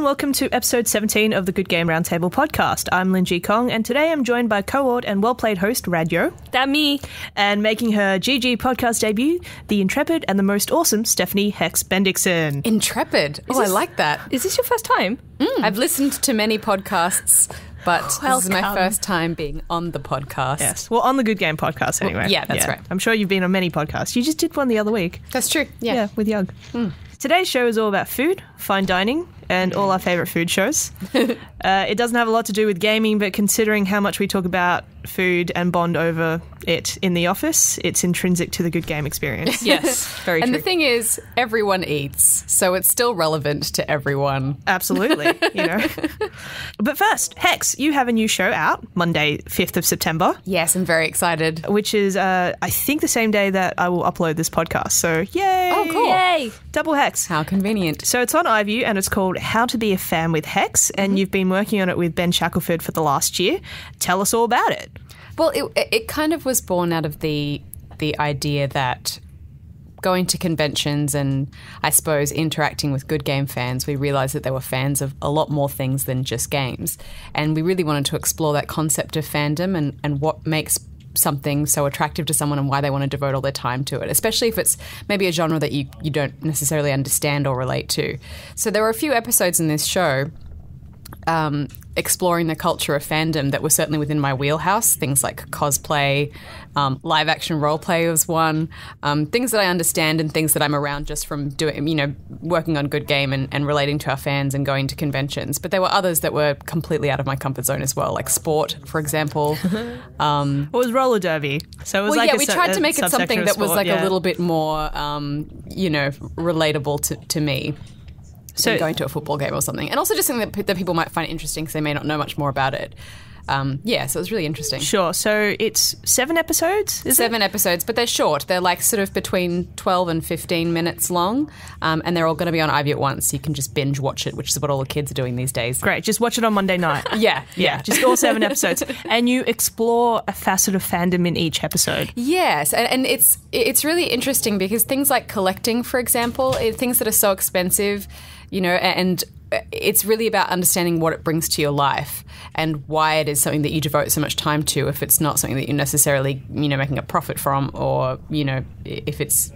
welcome to episode 17 of the Good Game Roundtable podcast. I'm Lin Ji Kong, and today I'm joined by co-ord and well-played host Radyo. That me. And making her GG podcast debut, the intrepid and the most awesome Stephanie Hex Bendixson. Intrepid? I like that. Is this your first time? I've listened to many podcasts, but this is my first time being on the podcast. Yes, well, on the Good Game podcast anyway. Well, yeah, that's right. I'm sure you've been on many podcasts. You just did one the other week. That's true, Yeah, with Yug. Today's show is all about food, fine dining, and all our favourite food shows. It doesn't have a lot to do with gaming, but considering how much we talk about food and bond over it in the office, it's intrinsic to the Good Game experience. Yes, very true. And the thing is, everyone eats, so it's still relevant to everyone. Absolutely, you know. But first, Hex, you have a new show out, Monday, 5th of September. Yes, I'm very excited. Which is, I think, the same day that I will upload this podcast. So, yay! Oh, cool. Yay! Double Hex. How convenient. So it's on iView and it's called How to Be a Fan with Hex, and you've been working on it with Ben Shackelford for the last year. Tell us all about it. Well, it kind of was born out of the idea that going to conventions and, I suppose, interacting with Good Game fans, we realised that they were fans of a lot more things than just games. And we really wanted to explore that concept of fandom and what makes something so attractive to someone and why they want to devote all their time to it, especially if it's maybe a genre that you don't necessarily understand or relate to. So there were a few episodes in this show exploring the culture of fandom that were certainly within my wheelhouse. Things like cosplay, live action role play was one, things that I understand and things that I'm around just from doing, working on Good Game and relating to our fans and going to conventions. But there were others that were completely out of my comfort zone as well, like sport, for example. It was roller derby. So it was we tried to make it something that was like a little bit more, relatable to me. So going to a football game or something. And also just something that people might find interesting because they may not know much more about it. So it was really interesting. Sure. So it's 7 episodes, is it? 7 episodes, but they're short. They're like sort of between 12 and 15 minutes long, and they're all going to be on iView at once, so you can just binge watch it, which is what all the kids are doing these days. Great. Just watch it on Monday night. Yeah. Just all 7 episodes. And you explore a facet of fandom in each episode. Yes, and it's really interesting because things like collecting, for example, things that are so expensive, and it's really about understanding what it brings to your life and why it is something that you devote so much time to if it's not something that you're necessarily, making a profit from, or, if is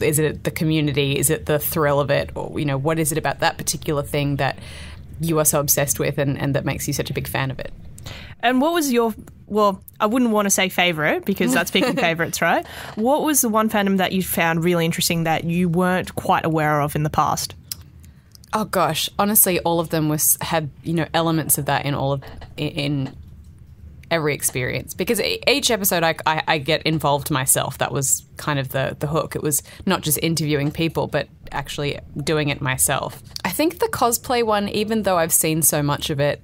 it the community, is it the thrill of it, or, what is it about that particular thing that you are so obsessed with and that makes you such a big fan of it? And what was your, I wouldn't want to say favourite because that's picking favourites, right? What was the one fandom that you found really interesting that you weren't quite aware of in the past? Oh gosh, honestly, all of them had elements of that in every experience, because each episode I get involved myself. That was kind of the hook. It was not just interviewing people, but actually doing it myself. I think the cosplay one, even though I've seen so much of it,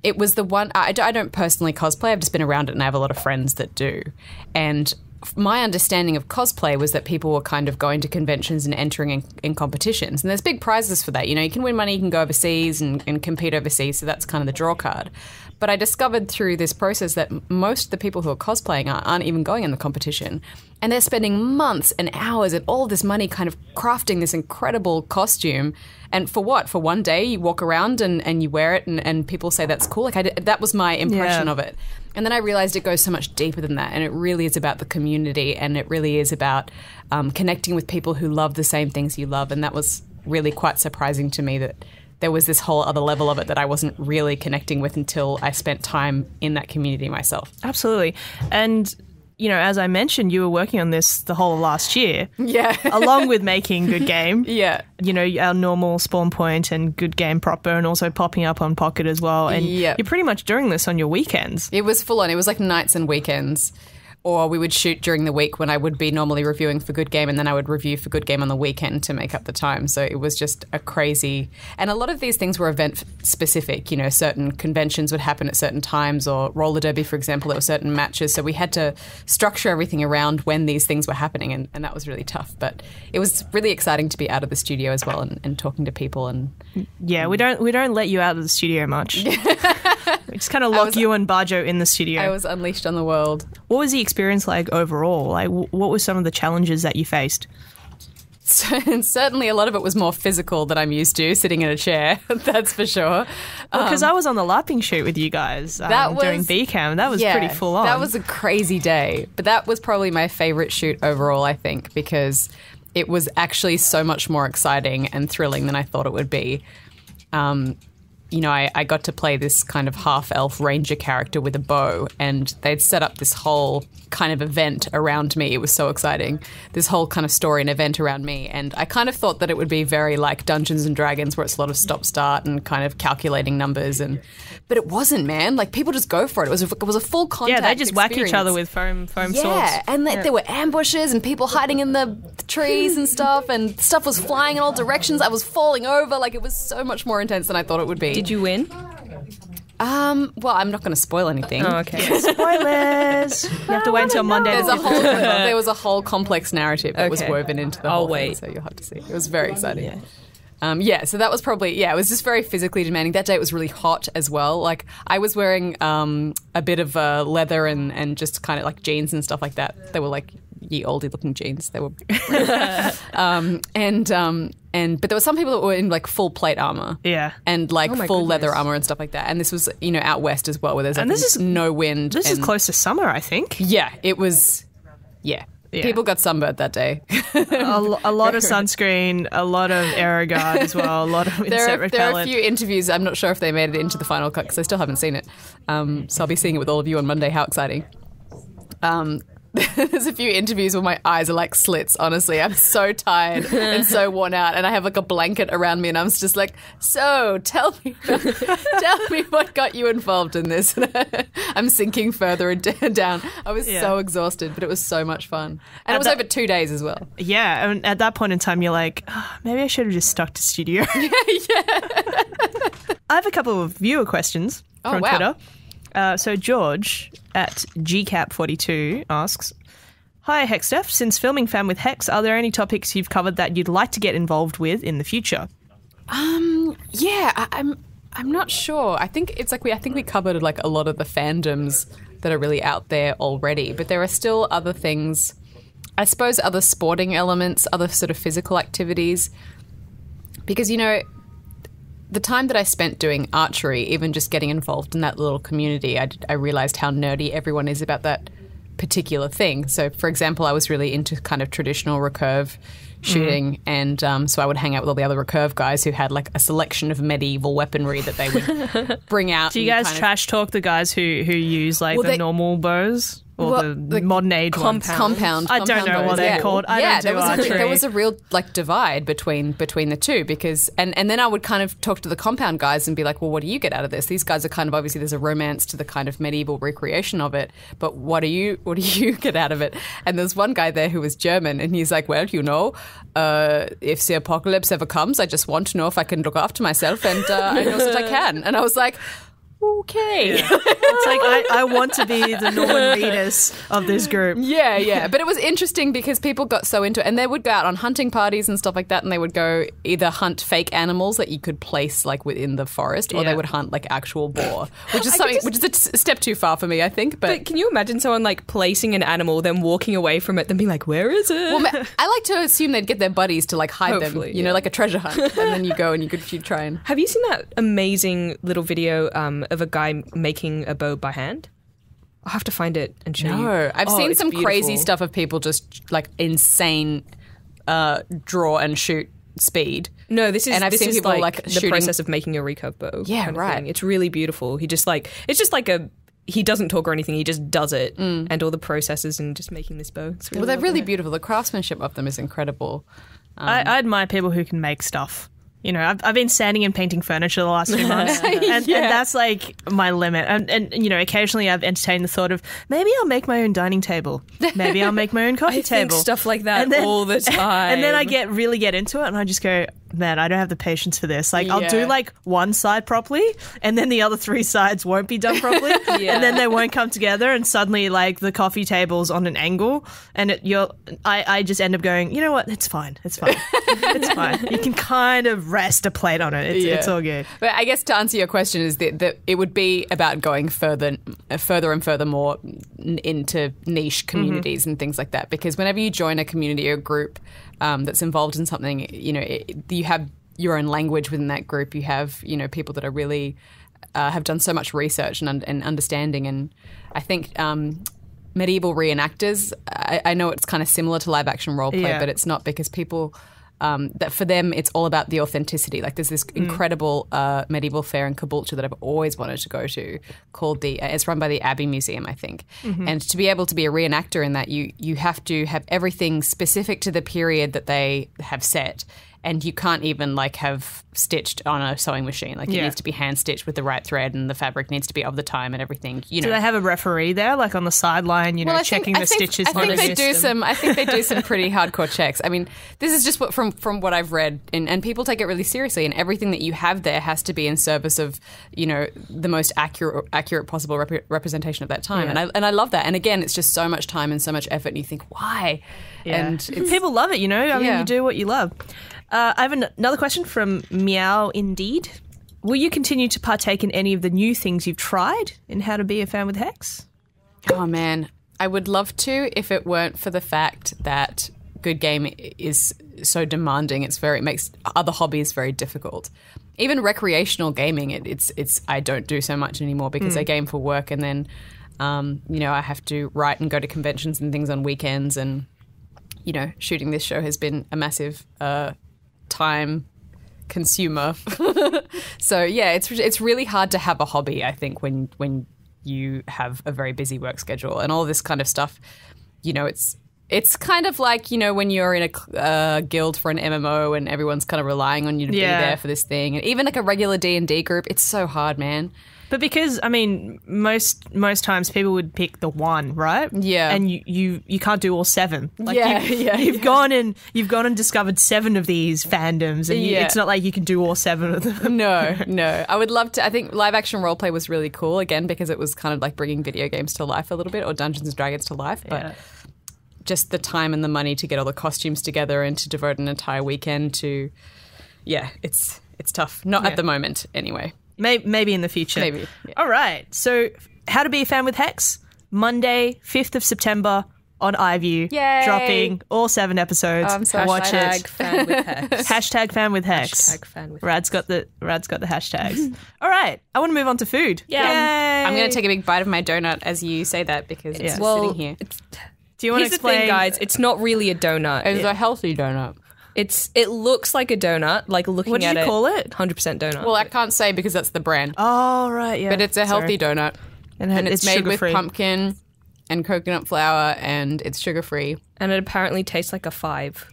it was the one. I don't personally cosplay. I've just been around it, and I have a lot of friends that do, and my understanding of cosplay was that people were kind of going to conventions and entering in competitions. And there's big prizes for that. You can win money, you can go overseas and compete overseas. So that's kind of the draw card. But I discovered through this process that most of the people who are cosplaying aren't even going in the competition. And they're spending months and hours and all this money kind of crafting this incredible costume. And for what? For one day you walk around and you wear it and people say that's cool. That was my impression of it. And then I realized it goes so much deeper than that, and it really is about the community, and it really is about connecting with people who love the same things you love. And that was really quite surprising to me, that there was this whole other level of it that I wasn't really connecting with until I spent time in that community myself. Absolutely. And as I mentioned, you were working on this the whole of last year. Yeah. Along with making Good Game. Yeah. Our normal Spawn Point and Good Game proper, and also popping up on Pocket as well. And you're pretty much doing this on your weekends. It was full on. It was like nights and weekends. Or we would shoot during the week when I would be normally reviewing for Good Game, and then I would review for Good Game on the weekend to make up the time. So it was just a crazy... And a lot of these things were event-specific. Certain conventions would happen at certain times, or roller derby, for example, there were certain matches. So we had to structure everything around when these things were happening, and that was really tough. But it was really exciting to be out of the studio as well and talking to people. And yeah, we don't let you out of the studio much. We just kind of lock you and Bajo in the studio. I was unleashed on the world. What was the experience like overall? Like, what were some of the challenges that you faced? and certainly a lot of it was more physical than I'm used to, sitting in a chair. That's for sure. Because I was on the lapping shoot with you guys during BCAM. That was pretty full on. That was a crazy day. But that was probably my favorite shoot overall, I think, because it was actually so much more exciting and thrilling than I thought it would be. I got to play this kind of half-elf ranger character with a bow, and they'd set up this whole kind of event around me. It was so exciting. This whole kind of story and event around me. And I kind of thought that it would be very like Dungeons & Dragons, where it's a lot of stop-start and kind of calculating numbers. But it wasn't, man. Like, people just go for it. It was a full contact they just experience. whack each other with foam swords. Yeah, and there were ambushes and people hiding in the trees and stuff was flying in all directions. I was falling over. Like, it was so much more intense than I thought it would be. Did you win? Well, I'm not going to spoil anything. Oh, okay. Spoilers! You have to wait until Monday. There was a whole complex narrative that was woven into the whole thing, so you'll have to see. It was very exciting. Yeah. So that was probably, it was just very physically demanding. That day it was really hot as well. Like, I was wearing a bit of leather and just kind of like jeans and stuff like that. They were like ye oldie looking jeans. They were but there were some people that were in like full plate armor. Yeah. And like full leather armor and stuff like that. And this was, out west as well, where there's no wind. This is close to summer, I think. Yeah, it was, yeah. People got sunburned that day. a lot of sunscreen, a lot of AeroGuard as well, a lot of insect repellent. There are a few interviews. I'm not sure if they made it into the final cut because I still haven't seen it. So I'll be seeing it with all of you on Monday. How exciting. There's a few interviews where my eyes are like slits, honestly. I'm so tired and so worn out, and I have like a blanket around me, and I'm just like, so tell me what got you involved in this. I'm sinking further down. I was so exhausted, but it was so much fun. And it was over 2 days as well. Yeah, and at that point in time, you're like, maybe I should have just stuck to studio. Yeah. I have a couple of viewer questions from Twitter. So George at GCAP42 asks, hi Hexsteph, since filming Fam with Hex, are there any topics you've covered that you'd like to get involved with in the future? I'm not sure. I think it's like I think we covered like a lot of the fandoms that are really out there already, but there are still other things, I suppose other sporting elements, other sort of physical activities, because the time that I spent doing archery, even just getting involved in that little community, I realised how nerdy everyone is about that particular thing. So, for example, I was really into kind of traditional recurve shooting, and so I would hang out with all the other recurve guys who had like a selection of medieval weaponry that they would bring out. Do you guys trash talk the guys who use like the normal bows? Or the modern age compound. I don't know what they're called. I don't do archery. There was a real like divide between the two because and then I would kind of talk to the compound guys and be like, well, what do you get out of this? These guys are kind of obviously there's a romance to the kind of medieval recreation of it, but what do you get out of it? And there's one guy there who was German, and he's like, well, if the apocalypse ever comes, I just want to know if I can look after myself, and I know that I can. And I was like, okay. Yeah. It's like I want to be the Norman Reedus of this group. Yeah. But it was interesting because people got so into it, and they would go out on hunting parties and stuff like that, and they would go either hunt fake animals that you could place like within the forest, or they would hunt like actual boar, which is which is a step too far for me, I think. But can you imagine someone like placing an animal, then walking away from it, then being like, where is it? Well, I like to assume they'd get their buddies to like hide them, like a treasure hunt, and then you go and you try and. Have you seen that amazing little video of a guy making a bow by hand? I'll have to find it and show you. No, I've seen some crazy stuff of people just like insane draw and shoot speed. No, this is people like the shooting process of making a recurve bow. Yeah, kind of right. thing. It's really beautiful. He just like he doesn't talk or anything. He just does it, and all the processes and just making this bow. It's really they're really beautiful. The craftsmanship of them is incredible. I admire people who can make stuff. I've been sanding and painting furniture the last few months, and that's like my limit. And occasionally I've entertained the thought of maybe I'll make my own dining table, maybe I'll make my own coffee table, think stuff like that all the time. And then I really get into it, and I just go, man, I don't have the patience for this. Like, I'll do like one side properly, and then the other 3 sides won't be done properly, and then they won't come together, and suddenly like the coffee table's on an angle, and I just end up going, you know what? It's fine. It's fine. You can kind of rest a plate on it. It's all good. But I guess to answer your question is that it would be about going further and further more into niche communities and things like that. Because whenever you join a community or group that's involved in something, you have your own language within that group. You have, people that are really have done so much research and understanding. And I think medieval reenactors, I know it's kind of similar to live action role play, but it's not, because people... that for them, it's all about the authenticity. Like there's this incredible medieval fair in Caboolture that I've always wanted to go to, called it's run by the Abbey Museum, I think. And to be able to be a reenactor in that, you have to have everything specific to the period that they have set. And you can't even have stitched on a sewing machine. Like it needs to be hand stitched with the right thread, and the fabric needs to be of the time and everything. Do they have a referee there, like on the sideline, checking the stitches? I think they do some. I think they do some pretty hardcore checks. I mean, this is just from what I've read, and people take it really seriously. And everything that you have there has to be in service of the most accurate possible representation of that time. And I love that. And again, it's just so much time and so much effort. And you think, why? Yeah. And people love it. I mean, you do what you love. I have another question from Meow Indeed. Will you continue to partake in any of the new things you've tried in How to Be a Fan with Hex? Oh, man. I would love to if it weren't for the fact that Good Game is so demanding. It makes other hobbies very difficult. Even recreational gaming, it's I don't do so much anymore because I game for work, and then I have to write and go to conventions and things on weekends, and shooting this show has been a massive time consumer. So yeah, it's really hard to have a hobby, I think, when you have a very busy work schedule and all this kind of stuff. It's kind of like, when you're in a guild for an MMO and everyone's kind of relying on you to be there for this thing. And even like a regular D&D group, it's so hard, man. But because, I mean, most times people would pick the one, right? Yeah. And you can't do all 7. You've gone and discovered 7 of these fandoms, and it's not like you can do all 7 of them. No. I would love to. I think live action roleplay was really cool, again, because it was kind of like bringing video games to life a little bit, or Dungeons and Dragons to life. But just the time and the money to get all the costumes together and to devote an entire weekend to, it's tough. Not at the moment, anyway. Maybe in the future. Maybe. Yeah. All right. So, How to Be a Fan with Hex, Monday, 5th of September on iView. Yay! Dropping all 7 episodes. I'm so Watch excited. it. Fan with Hex. Hashtag Fan with Hex. Hashtag Fan with Rad's got the hashtags. All right. I want to move on to food. Yeah. Yay! I'm going to take a big bite of my donut as you say that, because it's just sitting here. Do you want to Here's explain? the thing, guys. It's not really a donut. It's a healthy donut. It looks like a donut, like looking What at did you it. call it? 100% donut. Well, I can't say because that's the brand. Oh, right. Yeah. But it's a healthy donut. And it's made with sugar-free. pumpkin and coconut flour, and it's sugar-free. And it apparently tastes like a 5.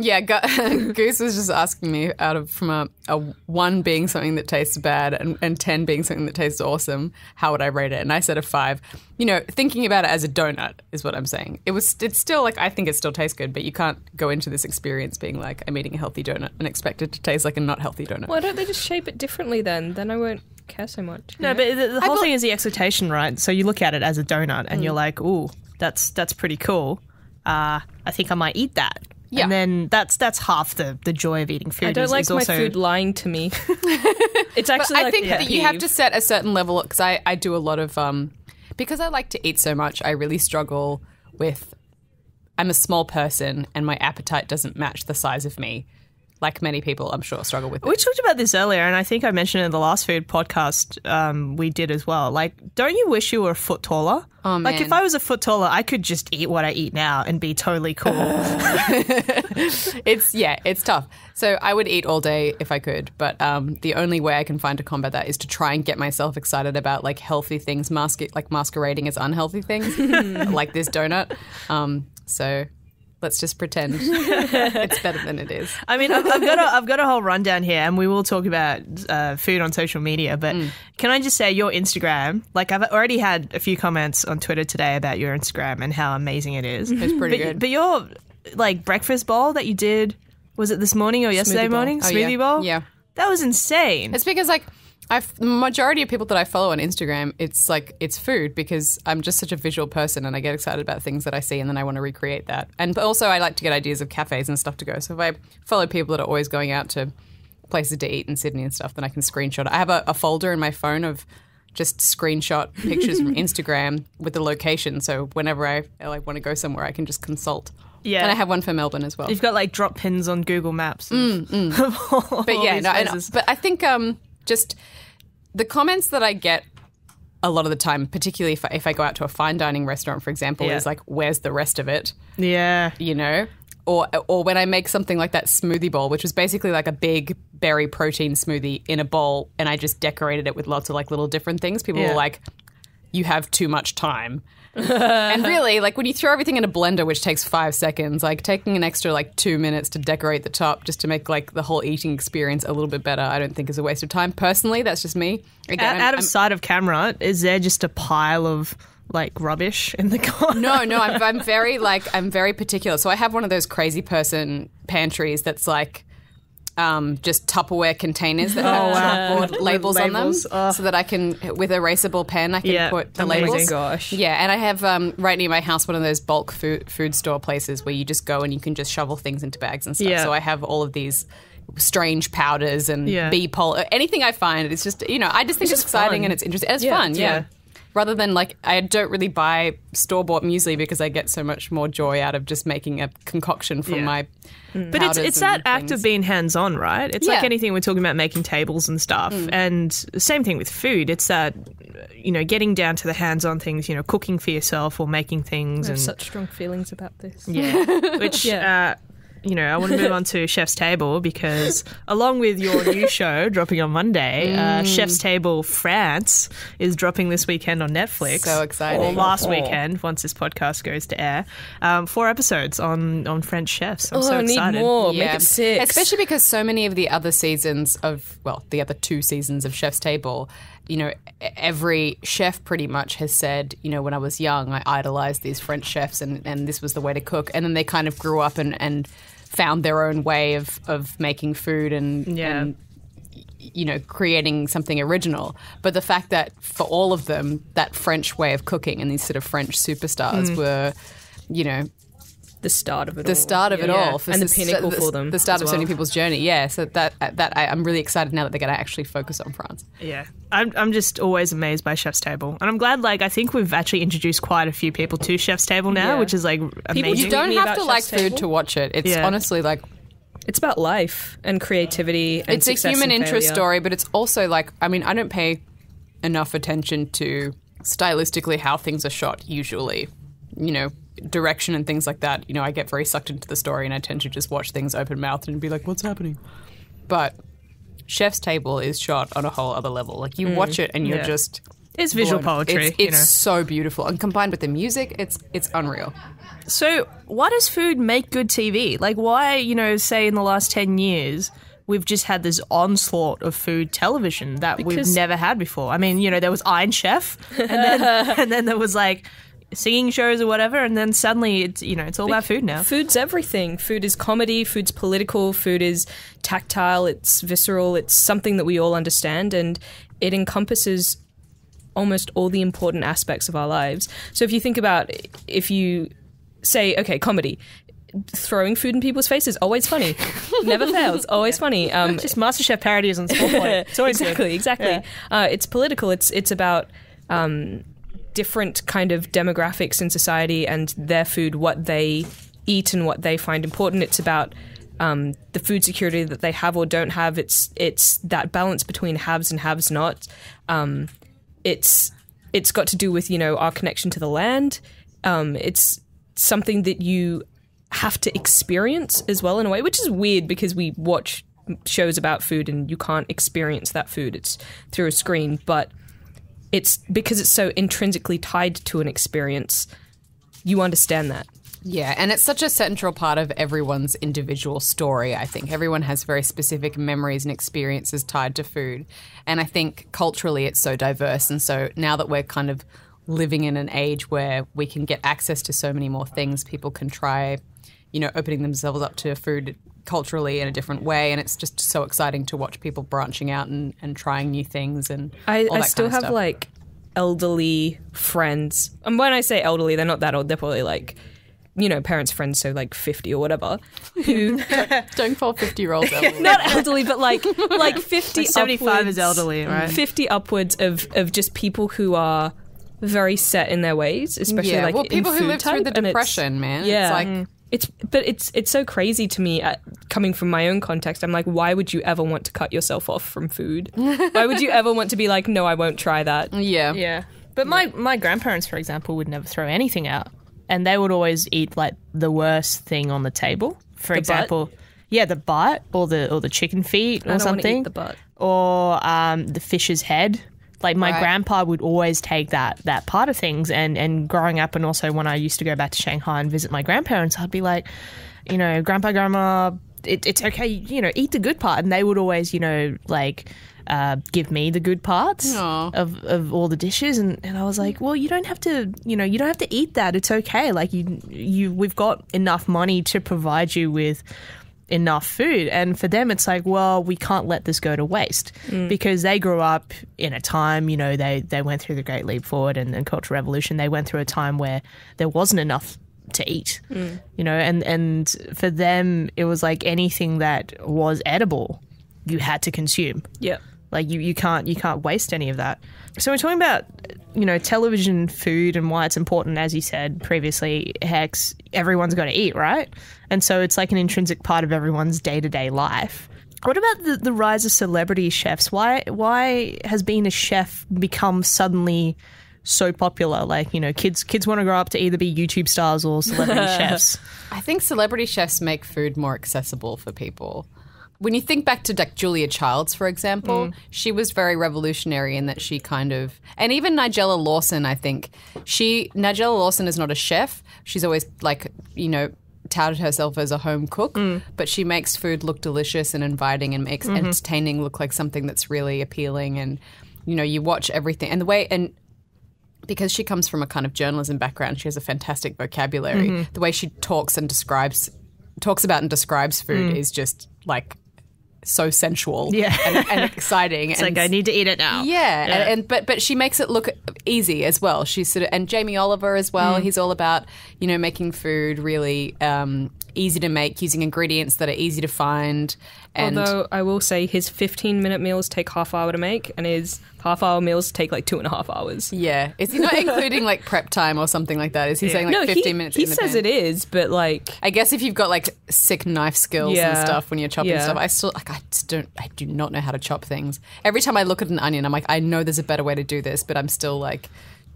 Yeah, Goose was just asking me from a 1 being something that tastes bad and 10 being something that tastes awesome, how would I rate it? And I said a 5. Thinking about it as a donut is what I'm saying. It's still like, I think it still tastes good, but you can't go into this experience being like, I'm eating a healthy donut and expect it to taste like a not healthy donut. Why don't they just shape it differently then? Then I won't care so much. No, but the whole thing is the expectation, right? So you look at it as a donut and you're like, ooh, that's pretty cool. I think I might eat that. Yeah. And then that's half the joy of eating food. I don't is like my also... food lying to me. It's actually I think a that you have peeve. to set a certain level, because I do a lot of because I like to eat so much, I really struggle with, I'm a small person and my appetite doesn't match the size of me. Like many people, I'm sure, struggle with it. We talked about this earlier, and I think I mentioned it in the last food podcast we did as well. Like, don't you wish you were a foot taller? Oh, man. Like, if I was a foot taller, I could just eat what I eat now and be totally cool. It's tough. So I would eat all day if I could, but the only way I can find to combat that is to try and get myself excited about like healthy things, masquerading as unhealthy things, like this donut. So let's just pretend it's better than it is. I mean, I've got a whole rundown here, and we will talk about food on social media. But can I just say, your Instagram? Like, I've already had a few comments on Twitter today about your Instagram and how amazing it is. It's pretty good. But your like breakfast bowl that you did, was it this morning or yesterday morning? Oh, Smoothie bowl. Yeah, that was insane. it's because like. The majority of people that I follow on Instagram, it's food, because I'm just such a visual person and I get excited about things that I see and then I want to recreate that. And also I like to get ideas of cafes and stuff to go. So if I follow people that are always going out to places to eat in Sydney and stuff, then I can screenshot it. I have a folder in my phone of just screenshot pictures from Instagram with the location. So whenever I like want to go somewhere, I can just consult. Yeah. And I have one for Melbourne as well. You've got like drop pins on Google Maps. But yeah, but I think just the comments that I get a lot of the time, particularly if I go out to a fine dining restaurant, for example, is like, where's the rest of it? Yeah. You know? Or when I make something like that smoothie bowl, which was basically like a big berry protein smoothie in a bowl, and I just decorated it with lots of like little different things. People were like, you have too much time. And really, like when you throw everything in a blender, which takes 5 seconds, like taking an extra like 2 minutes to decorate the top just to make like the whole eating experience a little bit better, I don't think is a waste of time. Personally, that's just me. Again, Out of sight of camera, is there just a pile of like rubbish in the corner? No, I'm very particular. So I have one of those crazy person pantries that's like just Tupperware containers that have chalkboard labels on them, so that I can, with erasable pen, I can put the labels. Oh my gosh. Yeah, and I have right near my house one of those bulk food store places where you just go and you can just shovel things into bags and stuff. Yeah. So I have all of these strange powders and bee pollen, anything I find. It's just, I just think it's exciting fun. and it's interesting. It's fun, yeah. Rather than like, I don't really buy store-bought muesli because I get so much more joy out of just making a concoction from my But it's that act of being hands-on, right? It's like anything we're talking about, making tables and stuff. And same thing with food. It's that, getting down to the hands-on things, cooking for yourself or making things. I have and such strong feelings about this. Yeah. Which, I want to move on to Chef's Table because along with your new show dropping on Monday, Chef's Table France is dropping this weekend on Netflix. So exciting. Or last weekend, once this podcast goes to air. 4 episodes on French chefs. I'm so excited. I need more. Make it 6. Especially because so many of the other seasons the other 2 seasons of Chef's Table, every chef pretty much has said, when I was young, I idolized these French chefs and this was the way to cook. And then they kind of grew up and found their own way of making food and creating something original. But the fact that for all of them, that French way of cooking and these sort of French superstars were, the start of it all. The start of it all. And the pinnacle for them. The start of so many people's journey, yeah. So that I'm really excited now that they're going to actually focus on France. Yeah. I'm just always amazed by Chef's Table. And I'm glad, I think we've actually introduced quite a few people to Chef's Table now, which is, amazing. You don't have to like food to watch it. It's honestly, it's about life and creativity and it's a human interest story, but it's also, I don't pay enough attention to stylistically how things are shot usually, direction and things like that. I get very sucked into the story and I tend to just watch things open mouthed and be like, what's happening? But Chef's Table is shot on a whole other level. You watch it and you're just... It's visual poetry. It's so beautiful. And combined with the music, it's unreal. So why does food make good TV? Why, say in the last 10 years... We've just had this onslaught of food television that we've never had before. I mean, there was Iron Chef, and then there was singing shows or whatever, and then suddenly it's all about food now. Food's everything. Food is comedy, food's political, food is tactile, it's visceral, it's something that we all understand, and it encompasses almost all the important aspects of our lives. So if you think about, if you say, okay, comedy, throwing food in people's faces, always funny. Never fails, always funny. Just MasterChef parodies on Spotlight. It's always exactly. Yeah. It's political. It's about different kind of demographics in society and their food, what they eat and what they find important. It's about the food security that they have or don't have. It's that balance between haves and haves not. It's got to do with our connection to the land. It's something that you have to experience as well in a way, which is weird because we watch shows about food and you can't experience that food. It's through a screen, but it's because it's so intrinsically tied to an experience, you understand that. Yeah, and it's such a central part of everyone's individual story, I think. Everyone has very specific memories and experiences tied to food. And I think culturally it's so diverse. And so now that we're kind of living in an age where we can get access to so many more things, people can try, opening themselves up to food culturally in a different way. And it's just so exciting to watch people branching out and trying new things and all that I still kind of have stuff. elderly friends. And when I say elderly, they're not that old. They're probably parents' friends, so like 50 or whatever, who Don't call 50-year-olds elderly. not elderly, but like 50 75 upwards, is elderly, right? 50 upwards of just people who are very set in their ways, especially Yeah, like well, in people who food lived through type, the and it's- Depression, man. Yeah, It's like, it's so crazy to me coming from my own context. I'm like, why would you ever want to cut yourself off from food? Why would you ever want to be like, no, I won't try that? yeah. Yeah. But my grandparents, for example, would never throw anything out. And they would always eat like the worst thing on the table. For example, the butt or the chicken feet or I don't want to something. eat the butt. Or the fish's head. Like my Right. grandpa would always take that part of things. And growing up, and also when I used to go back to Shanghai and visit my grandparents, I'd be like, Grandpa, Grandma, it's okay, eat the good part. And they would always, give me the good parts Aw. of all the dishes, and I was like, well, you don't have to eat that. It's okay. Like we've got enough money to provide you with enough food. And for them, it's like, well, we can't let this go to waste because they grew up in a time, they went through the Great Leap Forward and Cultural Revolution. They went through a time where there wasn't enough to eat, and for them, it was like anything that was edible, you had to consume. Yeah. Like you can't waste any of that. So we're talking about television, food, and why it's important. As you said previously, Hex, everyone's got to eat, right? And so it's like an intrinsic part of everyone's day-to-day life. What about the rise of celebrity chefs? Why has being a chef become suddenly so popular? Like kids want to grow up to either be YouTube stars or celebrity chefs. I think celebrity chefs make food more accessible for people. When you think back to like Julia Childs, for example, she was very revolutionary in that she kind of, and even Nigella Lawson, I think Nigella Lawson is not a chef. She's always like, touted herself as a home cook, but she makes food look delicious and inviting and makes entertaining look like something that's really appealing. And, you watch everything and the way, and because she comes from a kind of journalism background, she has a fantastic vocabulary. The way she talks about and describes food is just like so sensual and exciting. It's like, I need to eat it now. Yeah. But she makes it look easy as well. She's sort of, and Jamie Oliver as well. He's all about, making food really easy to make, using ingredients that are easy to find. And Although I will say his 15-minute meals take half hour to make, and his half-hour meals take like 2.5 hours. yeah, is he not including like prep time or something like that? Is he saying like 15 minutes? He in the says pan? it is, but like I guess if you've got like sick knife skills and stuff when you're chopping stuff, I do not know how to chop things. Every time I look at an onion, I'm like, I know there's a better way to do this, but I'm still like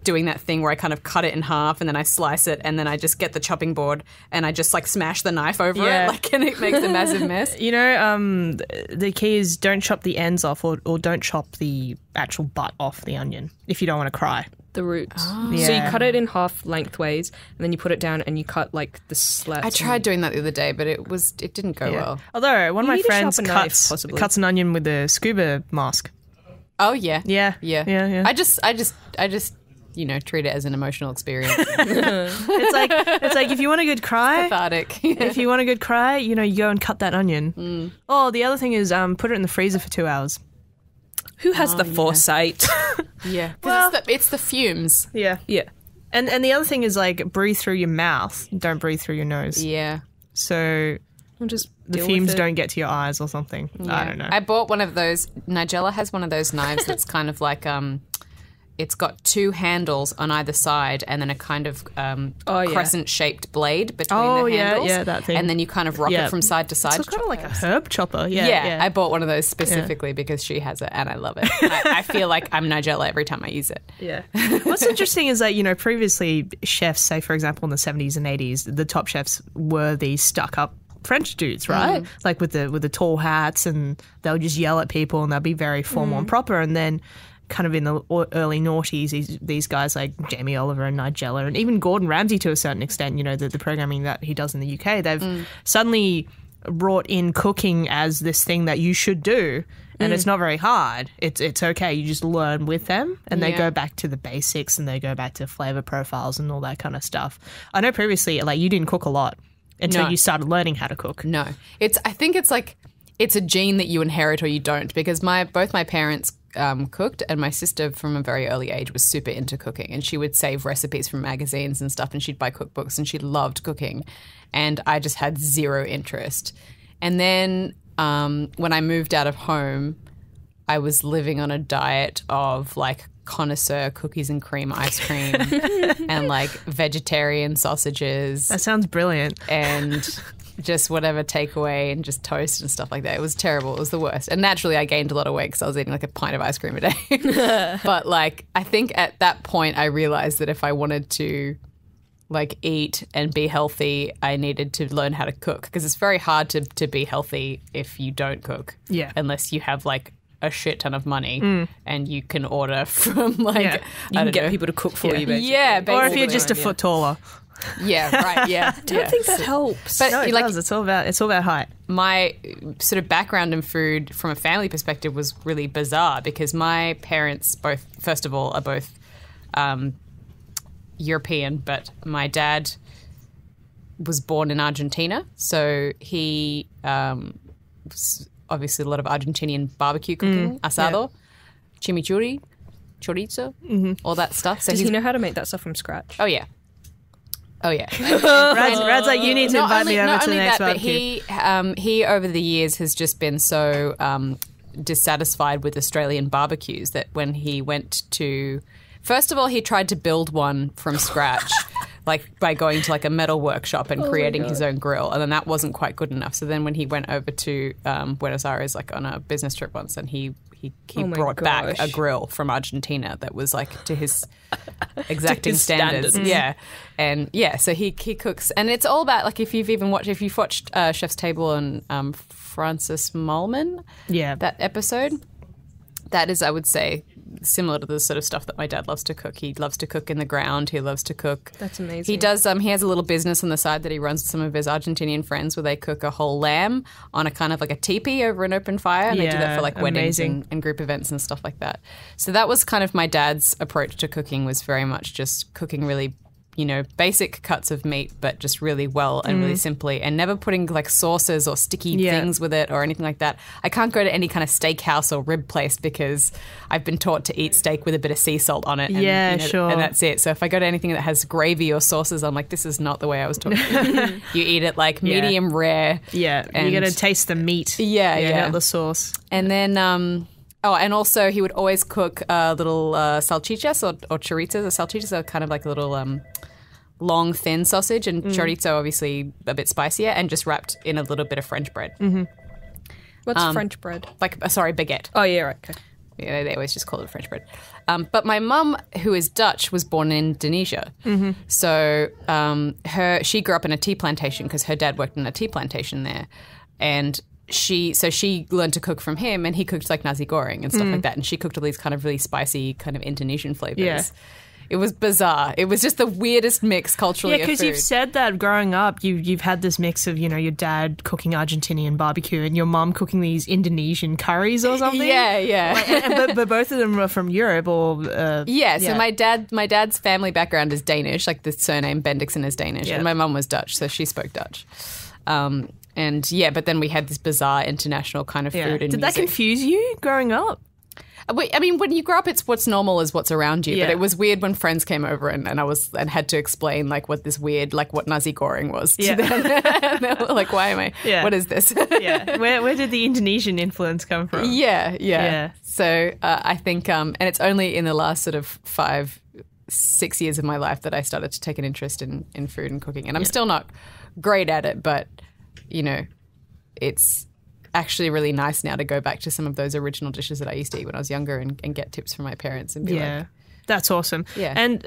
doing that thing where I kind of cut it in half and then I slice it and then I just get the chopping board and I just like smash the knife over it, like, and it makes a massive mess. The key is don't chop the ends off or don't chop the actual butt off the onion if you don't want to cry. the roots. So Yeah. you cut it in half lengthways, and then you put it down and you cut like the slats. I tried doing that the other day, but it didn't go well. Although one of You my need a friends sharper knife, possibly. cuts an onion with a scuba mask. Oh yeah, Yeah. yeah. Yeah. I just treat it as an emotional experience. It's like if you want a good cry, Cathartic. if you want a good cry, you go and cut that onion. Oh, the other thing is put it in the freezer for 2 hours. Who has the foresight? Yeah, Well- it's the fumes. Yeah. Yeah. And the other thing is like breathe through your mouth. Don't breathe through your nose. Yeah. So I'll just the deal fumes with it. don't get to your eyes or something. I don't know. I bought one of those. Nigella has one of those knives that's kind of like it's got two handles on either side and then a kind of crescent-shaped blade between Oh, the yeah, handles. yeah, that thing. And then you kind of rock Yeah. it from side to side. So it's kind of like a herb chopper. Yeah. Yeah, I bought one of those specifically because she has it and I love it. And I feel like I'm Nigella every time I use it. Yeah. What's interesting is that, previously chefs, say, for example, in the 70s and 80s, the top chefs were these stuck-up French dudes, right? Like with the tall hats, and they'll just yell at people and they'll be very formal and proper. And then kind of in the early noughties, these guys like Jamie Oliver and Nigella and even Gordon Ramsay to a certain extent, the programming that he does in the UK, they've suddenly brought in cooking as this thing that you should do. And it's not very hard. It's okay. You just learn with them, and they go back to the basics, and they go back to flavor profiles and all that kind of stuff. I know previously, like, you didn't cook a lot until you started learning how to cook. No. I think it's like it's a gene that you inherit or you don't, because both my parents cooked, and my sister from a very early age was super into cooking, and she would save recipes from magazines and stuff, and she'd buy cookbooks, and she loved cooking, and I just had zero interest. And then when I moved out of home, I was living on a diet of like connoisseur cookies and cream ice cream and like vegetarian sausages. That sounds brilliant. And just whatever takeaway and just toast and stuff like that. It was terrible. It was the worst. And naturally, I gained a lot of weight because I was eating like a pint of ice cream a day. But like, I think at that point, I realized that if I wanted to like eat and be healthy, I needed to learn how to cook, because it's very hard to be healthy if you don't cook. Yeah. Unless you have like a shit ton of money and you can order from like, Yeah. You can get people to cook for you, basically. Yeah, Or if you're basically. just a foot taller. Yeah, right, yeah. I don't think that helps. But No, it like, does. It's all about height. my sort of background in food from a family perspective was really bizarre, because my parents both, first of all, are both European, but my dad was born in Argentina, so he was obviously a lot of Argentinian barbecue cooking, asado, chimichurri, chorizo, all that stuff. So Does he's, he know how to make that stuff from scratch? oh yeah. Rad's like, you need to invite me over not to the only next that, but barbecue. he over the years has just been so dissatisfied with Australian barbecues that when he went to, first of all, he tried to build one from scratch, like by going to like a metal workshop and creating his own grill, and then that wasn't quite good enough. So then when he went over to Buenos Aires, like on a business trip once, and he Oh my brought back a gosh. grill from Argentina that was like to his exacting his standards. standards. Yeah. And yeah, so he cooks, and it's all about like if you've watched Chef's Table and Francis Malman, Yeah. that episode, that is, I would say, similar to the sort of stuff that my dad loves to cook. He loves to cook in the ground. He loves to cook. That's amazing. He does. He has a little business on the side that he runs with some of his Argentinian friends, where they cook a whole lamb on a kind of like a teepee over an open fire, and they do that Yeah, for like weddings amazing. and group events and stuff like that. So that was kind of my dad's approach to cooking, was very much just cooking really, basic cuts of meat, but just really well and really simply, and never putting like sauces or sticky Yeah. things with it or anything like that. I can't go to any kind of steakhouse or rib place because I've been taught to eat steak with a bit of sea salt on it. And, Yeah, sure. And that's it. So if I go to anything that has gravy or sauces, I'm like, this is not the way I was taught. You eat it like Yeah. medium rare. Yeah. And- You got to taste the meat. Yeah. Not the sauce. And then, and also he would always cook little salchichas or chorizos. Salchichas are kind of like a little long, thin sausage, and chorizo obviously a bit spicier, and just wrapped in a little bit of French bread. What's French bread? Like, baguette. Oh, yeah, right. Okay. Yeah, they always just call it French bread. But my mum, who is Dutch, was born in Indonesia. So she grew up in a tea plantation because her dad worked in a tea plantation there. And she learned to cook from him, and he cooked like nasi goreng and stuff like that. And she cooked all these kind of really spicy kind of Indonesian flavors. Yeah. It was bizarre. It was just the weirdest mix culturally. Yeah, because you've said that growing up, you've had this mix of, your dad cooking Argentinian barbecue and your mum cooking these Indonesian curries or something. Yeah. but both of them are from Europe or... Yeah, so my dad's family background is Danish, like the surname Bendixen is Danish, Yeah. and my mum was Dutch, so she spoke Dutch. But then we had this bizarre international kind of food and Did that music. confuse you growing up? I mean, when you grow up, it's what's normal is what's around you. Yeah. But it was weird when friends came over and had to explain like what this weird, like what nasi goreng was to Yeah. them. And they were like, why am I? Yeah. What is this? Yeah. Where did the Indonesian influence come from? Yeah. So I think, and it's only in the last sort of 5-6 years of my life that I started to take an interest in food and cooking. And I'm still not great at it, but, it's actually really nice now to go back to some of those original dishes that I used to eat when I was younger and get tips from my parents and be like, That's awesome. Yeah. And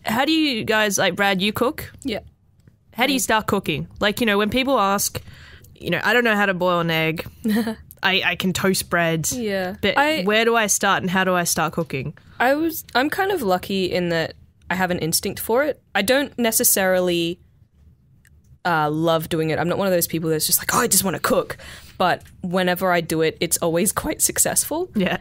how do you guys, like Brad, you cook? Yeah. How do you start cooking? Like, when people ask, I don't know how to boil an egg. I can toast bread. Yeah. But where do I start and how do I start cooking? I'm kind of lucky in that I have an instinct for it. I don't necessarily love doing it. I'm not one of those people that's just like, I just want to cook. But whenever I do it, it's always quite successful. Yeah.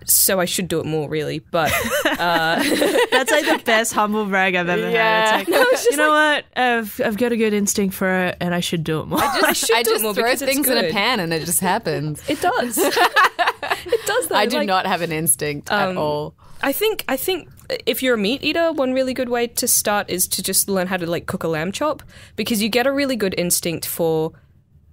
So I should do it more, really. But That's like the best humble brag I've ever had. It's like, you know what? I've got a good instinct for it and I should do it more. I should do it just more throw because it's things in a good. pan and it just happens. it does. It does though. I do not have an instinct at all. I think if you're a meat eater, one really good way to start is to just learn how to like cook a lamb chop, because you get a really good instinct for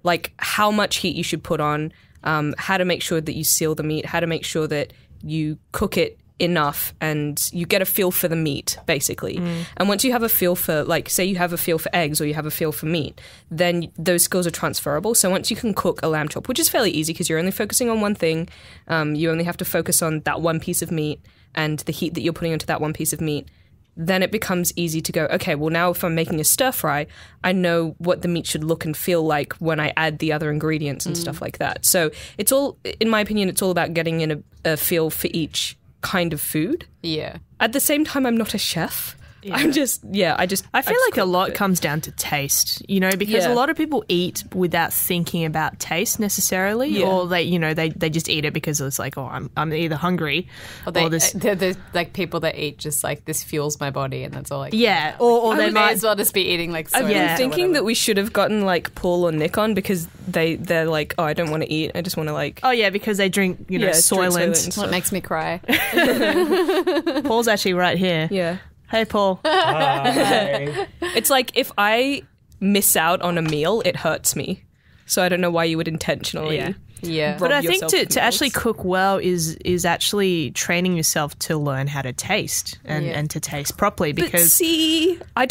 like how much heat you should put on, how to make sure that you seal the meat, how to make sure that you cook it enough, and you get a feel for the meat basically. And once you have a feel for, like, say you have a feel for eggs or you have a feel for meat, then those skills are transferable. So once you can cook a lamb chop, which is fairly easy because you're only focusing on one thing, you only have to focus on that one piece of meat and the heat that you're putting into that one piece of meat, then it becomes easy to go, okay, well now if I'm making a stir fry, I know what the meat should look and feel like when I add the other ingredients and stuff like that. So it's all, in my opinion, it's all about getting in a feel for each kind of food. Yeah. At the same time, I'm not a chef. Yeah. I feel like a lot comes down to taste, you know, because Yeah. a lot of people eat without thinking about taste necessarily, Yeah. or they just eat it because it's like, oh, I'm either hungry Or or this. they're like people that eat just like, this fuels my body, and that's all. Like, Yeah, or they they may might. as well just be eating like. I've soy been Yeah. or thinking whatever. that we should have gotten like Paul or Nick on, because they're like, oh, I don't want to eat. I just want to like. Oh yeah, because they drink, Yeah, drink Soylent. Soylent. Well, it makes me cry. Paul's actually right here. Yeah. Hey, Paul. It's like if I miss out on a meal, it hurts me. So I don't know why you would intentionally. Yeah. Yeah. But I rob think yourself to of actually meals. cook well is actually training yourself to learn how to taste and to taste properly, But because see, I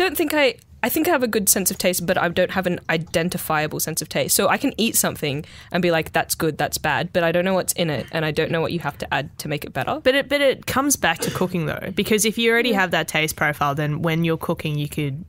think I have a good sense of taste, but I don't have an identifiable sense of taste. So I can eat something and be like, that's good, that's bad, but I don't know what's in it, and I don't know what you have to add to make it better. But it comes back to cooking though, because if you already have that taste profile, then when you're cooking, you could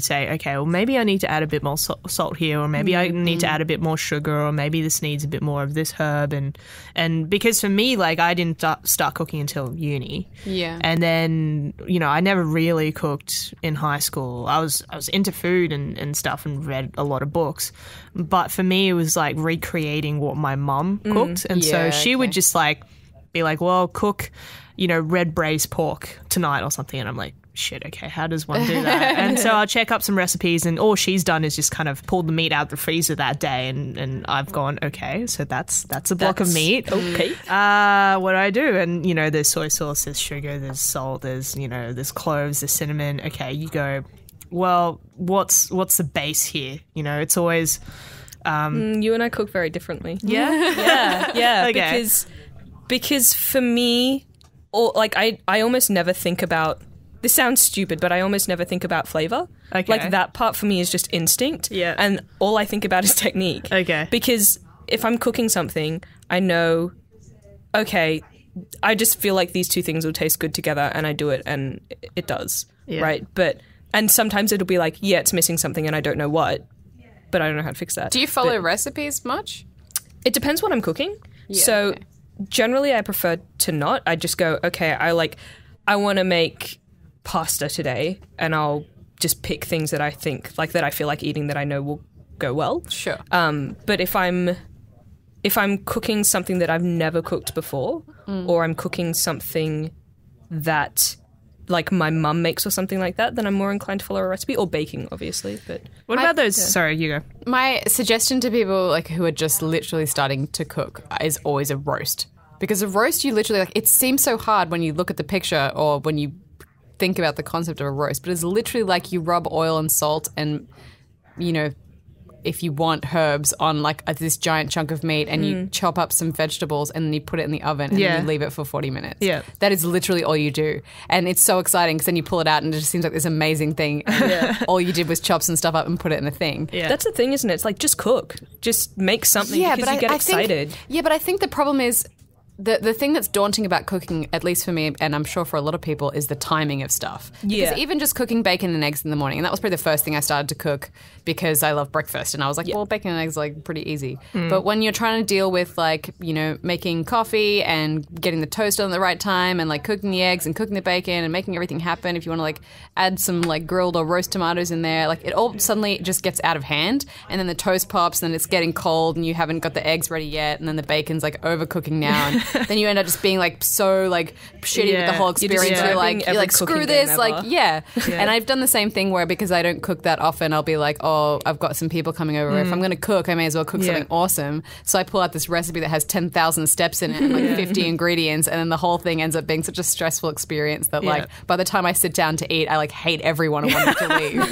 say, okay, well maybe I need to add a bit more salt here, or maybe I need to add a bit more sugar, or maybe this needs a bit more of this herb, and because for me, like, I didn't start cooking until uni. Yeah. And then, I never really cooked in high school. I was into food and stuff and read a lot of books. But for me, it was like recreating what my mum cooked. And so Yeah, she would okay. just like be like, well, cook, red braised pork tonight or something. And I'm like, shit, okay, how does one do that? And so I'll check up some recipes, and all she's done is just kind of pulled the meat out of the freezer that day, and I've gone, okay, so that's a block of meat. Okay. What do I do? And, there's soy sauce, there's sugar, there's salt, there's cloves, there's cinnamon. Okay, you go, well, what's the base here? It's always... You and I cook very differently. Yeah? Yeah, Okay. because for me, or like I almost never think about. This sounds stupid, but I almost never think about flavor. Okay. Like that part for me is just instinct. Yeah. And all I think about is technique. Okay. Because if I'm cooking something, I know, okay, I just feel like these two things will taste good together, and I do it, and it does. Yeah. Right. And sometimes it'll be like, yeah, it's missing something, and I don't know what, but I don't know how to fix that. Do you follow recipes much? It depends what I'm cooking. Yeah, So okay. generally I prefer to not. I just go, okay, I want to make pasta today, and I'll just pick things that I think, like, that I feel like eating that I know will go well. Sure. But if I'm cooking something that I've never cooked before, or I'm cooking something that like my mum makes or something like that, then I'm more inclined to follow a recipe, or baking, obviously. But What about those... Sorry, you go. My suggestion to people like who are just literally starting to cook is always a roast. Because a roast, you literally, like, it seems so hard when you look at the picture or when you think about the concept of a roast, but it's literally like you rub oil and salt and, if you want herbs on like this giant chunk of meat, and you chop up some vegetables and then you put it in the oven and Yeah. then you leave it for 40 minutes. Yeah. That is literally all you do. And it's so exciting because then you pull it out and it just seems like this amazing thing. And all you did was chop some stuff up and put it in the thing. Yeah. that's the thing, isn't it? It's like, just cook. Just make something because you get excited. But I think the problem is the thing that's daunting about cooking, at least for me, and I'm sure for a lot of people, is the timing of stuff. Yeah. Because even just cooking bacon and eggs in the morning, and that was probably the first thing I started to cook because I love breakfast, and I was like, well, bacon and eggs are like pretty easy. But when you're trying to deal with like, making coffee and getting the toast on at the right time and like cooking the eggs and cooking the bacon and making everything happen, if you want to like add some like grilled or roast tomatoes in there, like it all suddenly just gets out of hand, and then the toast pops and it's getting cold and you haven't got the eggs ready yet, and then the bacon's like overcooking now, and then you end up just being like so like shitty with the whole experience. describing You're like every screw cooking this, game like ever. yeah. And I've done the same thing where because I don't cook that often, I'll be like, oh, I've got some people coming over. If I'm going to cook, I may as well cook something awesome. So I pull out this recipe that has 10,000 steps in it and like 50 ingredients, and then the whole thing ends up being such a stressful experience that like by the time I sit down to eat, I like hate everyone and want them to leave.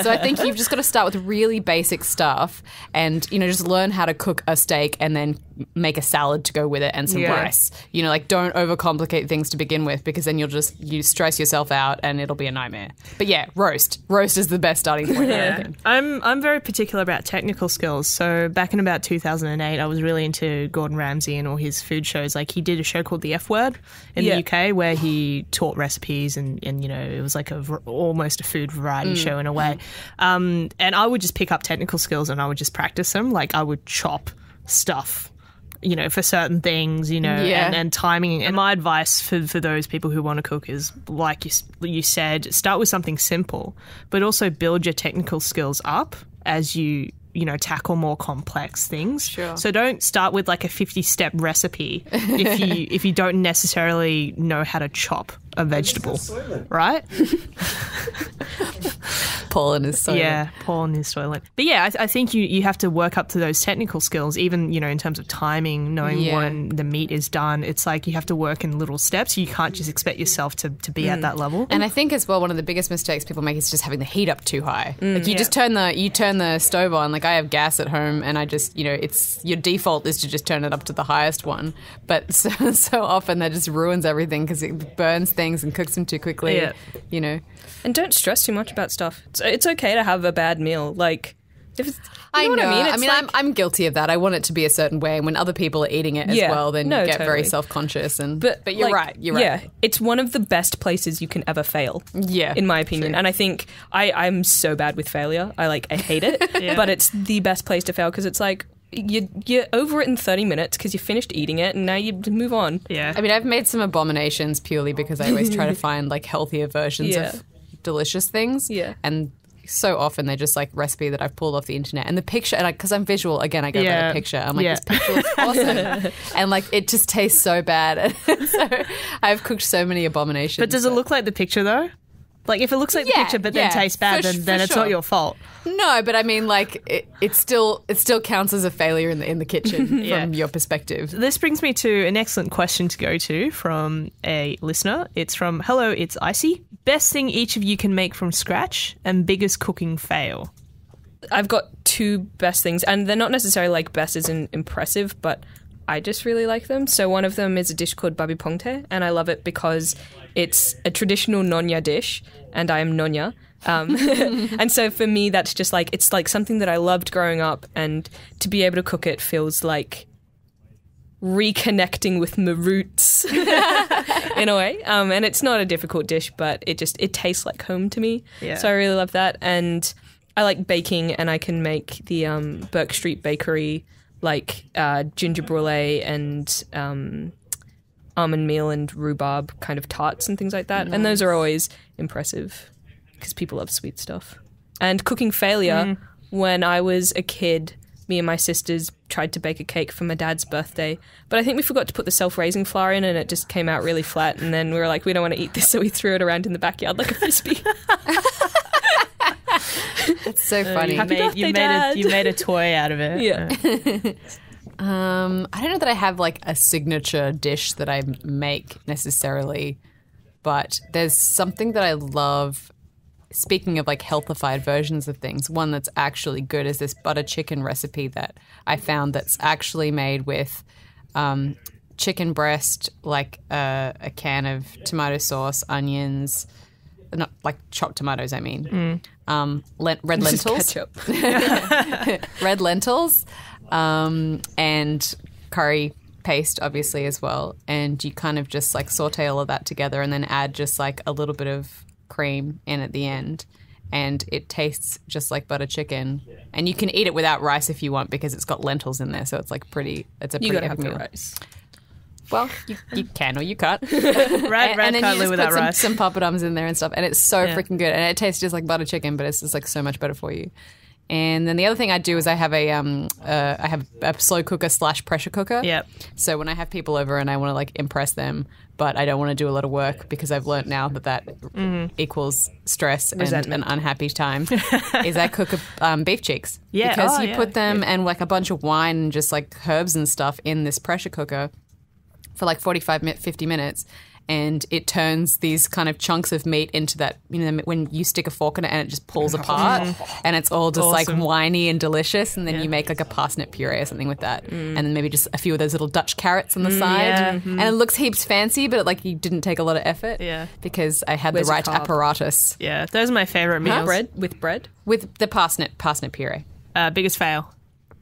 So I think you've just got to start with really basic stuff and, you know, just learn how to cook a steak and then make a salad to go with it and some rice. You know, like don't overcomplicate things to begin with because then you stress yourself out and it'll be a nightmare. But yeah, roast is the best starting point. I reckon. I'm very particular about technical skills. So back in about 2008, I was really into Gordon Ramsay and all his food shows. Like he did a show called The F Word in the UK where he taught recipes and you know, it was like almost a food variety show in a way. And I would just pick up technical skills and I would just practice them. Like I would chop stuff, you know, for certain things, you know, and timing. And my advice for those people who want to cook is, like you said, start with something simple, but also build your technical skills up as you know, tackle more complex things. Sure. So don't start with like a 50-step recipe if you don't necessarily know how to chop a vegetable, right? Paul and his soylent. Yeah, Paul and his soylent. But yeah, I think you have to work up to those technical skills, even, you know, in terms of timing, knowing when the meat is done. It's like you have to work in little steps. You can't just expect yourself to be at that level. And I think as well, one of the biggest mistakes people make is just having the heat up too high. Like you just turn the stove on. Like I have gas at home, and I just, you know, it's your default is to just turn it up to the highest one. But so often that just ruins everything because it burns things and cooks them too quickly. Yeah. You know. And don't stress too much about stuff. It's okay to have a bad meal. Like, if it's, I know. what I mean? It's like, I'm guilty of that. I want it to be a certain way, and when other people are eating it as well, then you get very totally. self-conscious. But you're like, right. You're right. Yeah, it's one of the best places you can ever fail. Yeah, in my opinion. And I think I'm so bad with failure. I hate it. But it's the best place to fail because it's like you're over it in 30 minutes because you finished eating it and now you move on. Yeah. I mean, I've made some abominations purely because I always try to find like healthier versions of delicious things. Yeah. And so often they're just like recipe that I've pulled off the internet, and the picture, and because I'm visual again, I go by the picture. I'm like, this picture looks awesome, and like it just tastes so bad. So I've cooked so many abominations. But does it look like the picture though? Like if it looks like the picture but then tastes bad, then it's not your fault. No, but I mean, like it still counts as a failure in the kitchen from your perspective. This brings me to an excellent question to go to from a listener. It's from Hello, it's Icy. Best thing each of you can make from scratch and biggest cooking fail. I've got two best things, and they're not necessarily like best as in impressive, but I just really like them. So one of them is a dish called babi pongte, and I love it because it's a traditional Nonya dish, and I am Nonya. And so for me, that's just like, it's like something that I loved growing up, and to be able to cook it feels like reconnecting with my roots in a way. And it's not a difficult dish, but it tastes like home to me. Yeah. So I really love that. And I like baking, and I can make the Burke Street Bakery like ginger brulee and almond meal and rhubarb kind of tarts and things like that. Nice. And those are always impressive because people love sweet stuff. And cooking failure, when I was a kid, me and my sisters tried to bake a cake for my dad's birthday, but I think we forgot to put the self-raising flour in, and it just came out really flat, and then we were like, we don't want to eat this, so we threw it around in the backyard like a frisbee. It's so funny. You made a toy out of it. Yeah. I don't know that I have like a signature dish that I make necessarily, but there's something that I love. Speaking of like healthified versions of things, one that's actually good is this butter chicken recipe that I found that's actually made with chicken breast, like a can of tomato sauce, onions, not like chopped tomatoes, I mean. Red lentils. Ketchup. Red lentils and curry paste, obviously, as well. And you kind of just like saute all of that together and then add just like a little bit of cream in at the end. And it tastes just like butter chicken. And you can eat it without rice if you want because it's got lentils in there. So it's like it's a pretty gotta have epic the meal. rice. Well, you can or you can't. Rad and then can't you live just without put rice. some poppadoms in there and stuff. And it's so freaking good. And it tastes just like butter chicken, but it's just like so much better for you. And then the other thing I do is I have a slow cooker / pressure cooker. Yep. So when I have people over and I want to like impress them, but I don't want to do a lot of work because I've learnt now that equals stress and an unhappy time, is I cook beef cheeks. Yeah. Because you put them and like a bunch of wine and just like herbs and stuff in this pressure cooker for like 50 minutes. And it turns these kind of chunks of meat into that, when you stick a fork in it and it just pulls apart and it's all just like winey and delicious. And then you make like a parsnip puree or something with that. And then maybe just a few of those little Dutch carrots on the side. Yeah. And it looks heaps fancy, but like you didn't take a lot of effort. Yeah. Because I had Where's the your right carb? apparatus. Yeah, those are my favorite meals. Bread with bread. With the parsnip puree. Biggest fail.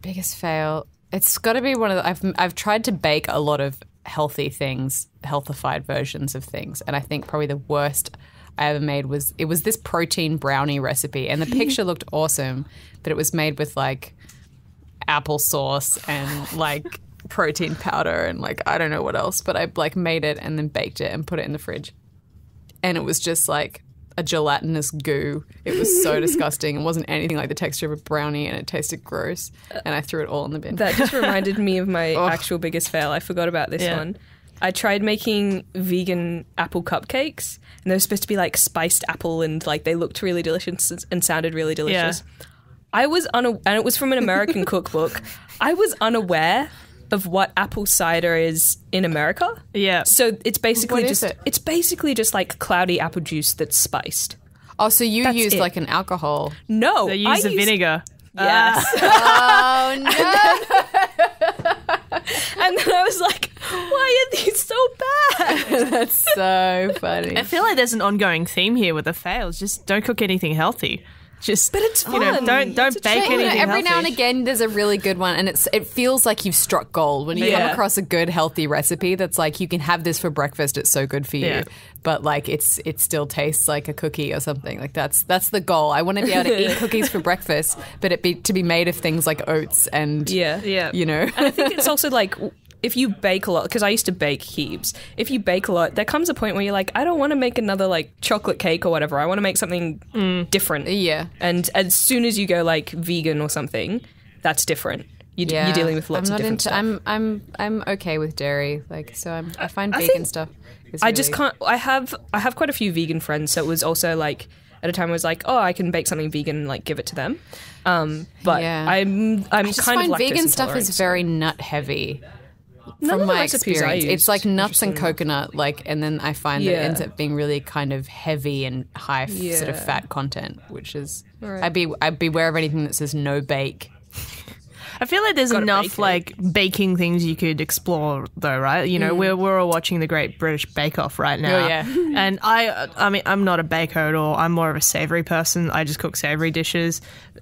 Biggest fail. It's got to be one of the... I've tried to bake a lot of healthy things, healthified versions of things, and I think probably the worst I ever made was this protein brownie recipe, and the picture looked awesome, but it was made with like applesauce and like protein powder and like I don't know what else, but I like made it and then baked it and put it in the fridge, and it was just like a gelatinous goo. It was so disgusting. It wasn't anything like the texture of a brownie, and it tasted gross. And I threw it all in the bin. That just reminded me of my actual biggest fail. I forgot about this one. I tried making vegan apple cupcakes, and they were supposed to be like spiced apple, and like they looked really delicious and sounded really delicious. I was and it was from an American cookbook. I was unaware of what apple cider is in America. Yeah. So it's basically What is just it? It's basically just like cloudy apple juice that's spiced. Oh, so you That's used it. like an alcohol. No, They use the vinegar. Yes. Oh, no. And then I was like, why are these so bad? That's so funny. I feel like there's an ongoing theme here with the fails. Just don't cook anything healthy. Just, But it's you know, fun. don't It's a bake treat. anything Every now and healthy. again, there's a really good one, and it feels like you've struck gold when you come Yeah. across a good, healthy recipe that's like, you can have this for breakfast, it's so good for you. Yeah. But like, it still tastes like a cookie or something. Like that's the goal. I want to be able to eat cookies for breakfast, but to be made of things like oats and, Yeah. you know. And I think it's also like, if you bake a lot, because I used to bake heaps, if you bake a lot, there comes a point where you're like, I don't want to make another like chocolate cake or whatever. I want to make something different. Yeah. And as soon as you go like vegan or something, that's different. You're dealing with lots of different stuff. I'm okay with dairy, like, so I find vegan stuff. Is I just really- can't. I have quite a few vegan friends, so it was also like at a time I was like, oh, I can bake something vegan and like give it to them. But Yeah. I'm I just kind find of lactose vegan stuff intolerant, is so- very nut heavy. None From of the my recipes I experience, it's used, like nuts and interestingly. coconut, like, and then I find that it Yeah. ends up being really kind of heavy and high sort of Yeah. fat content, which is Right. I'd beware of anything that says no bake. I feel like there's Gotta bake enough it. like baking things you could explore, though, right? You know, we're all watching the Great British Bake Off right now. Oh, yeah. And I mean, I'm not a baker at all. I'm more of a savory person. I just cook savory dishes.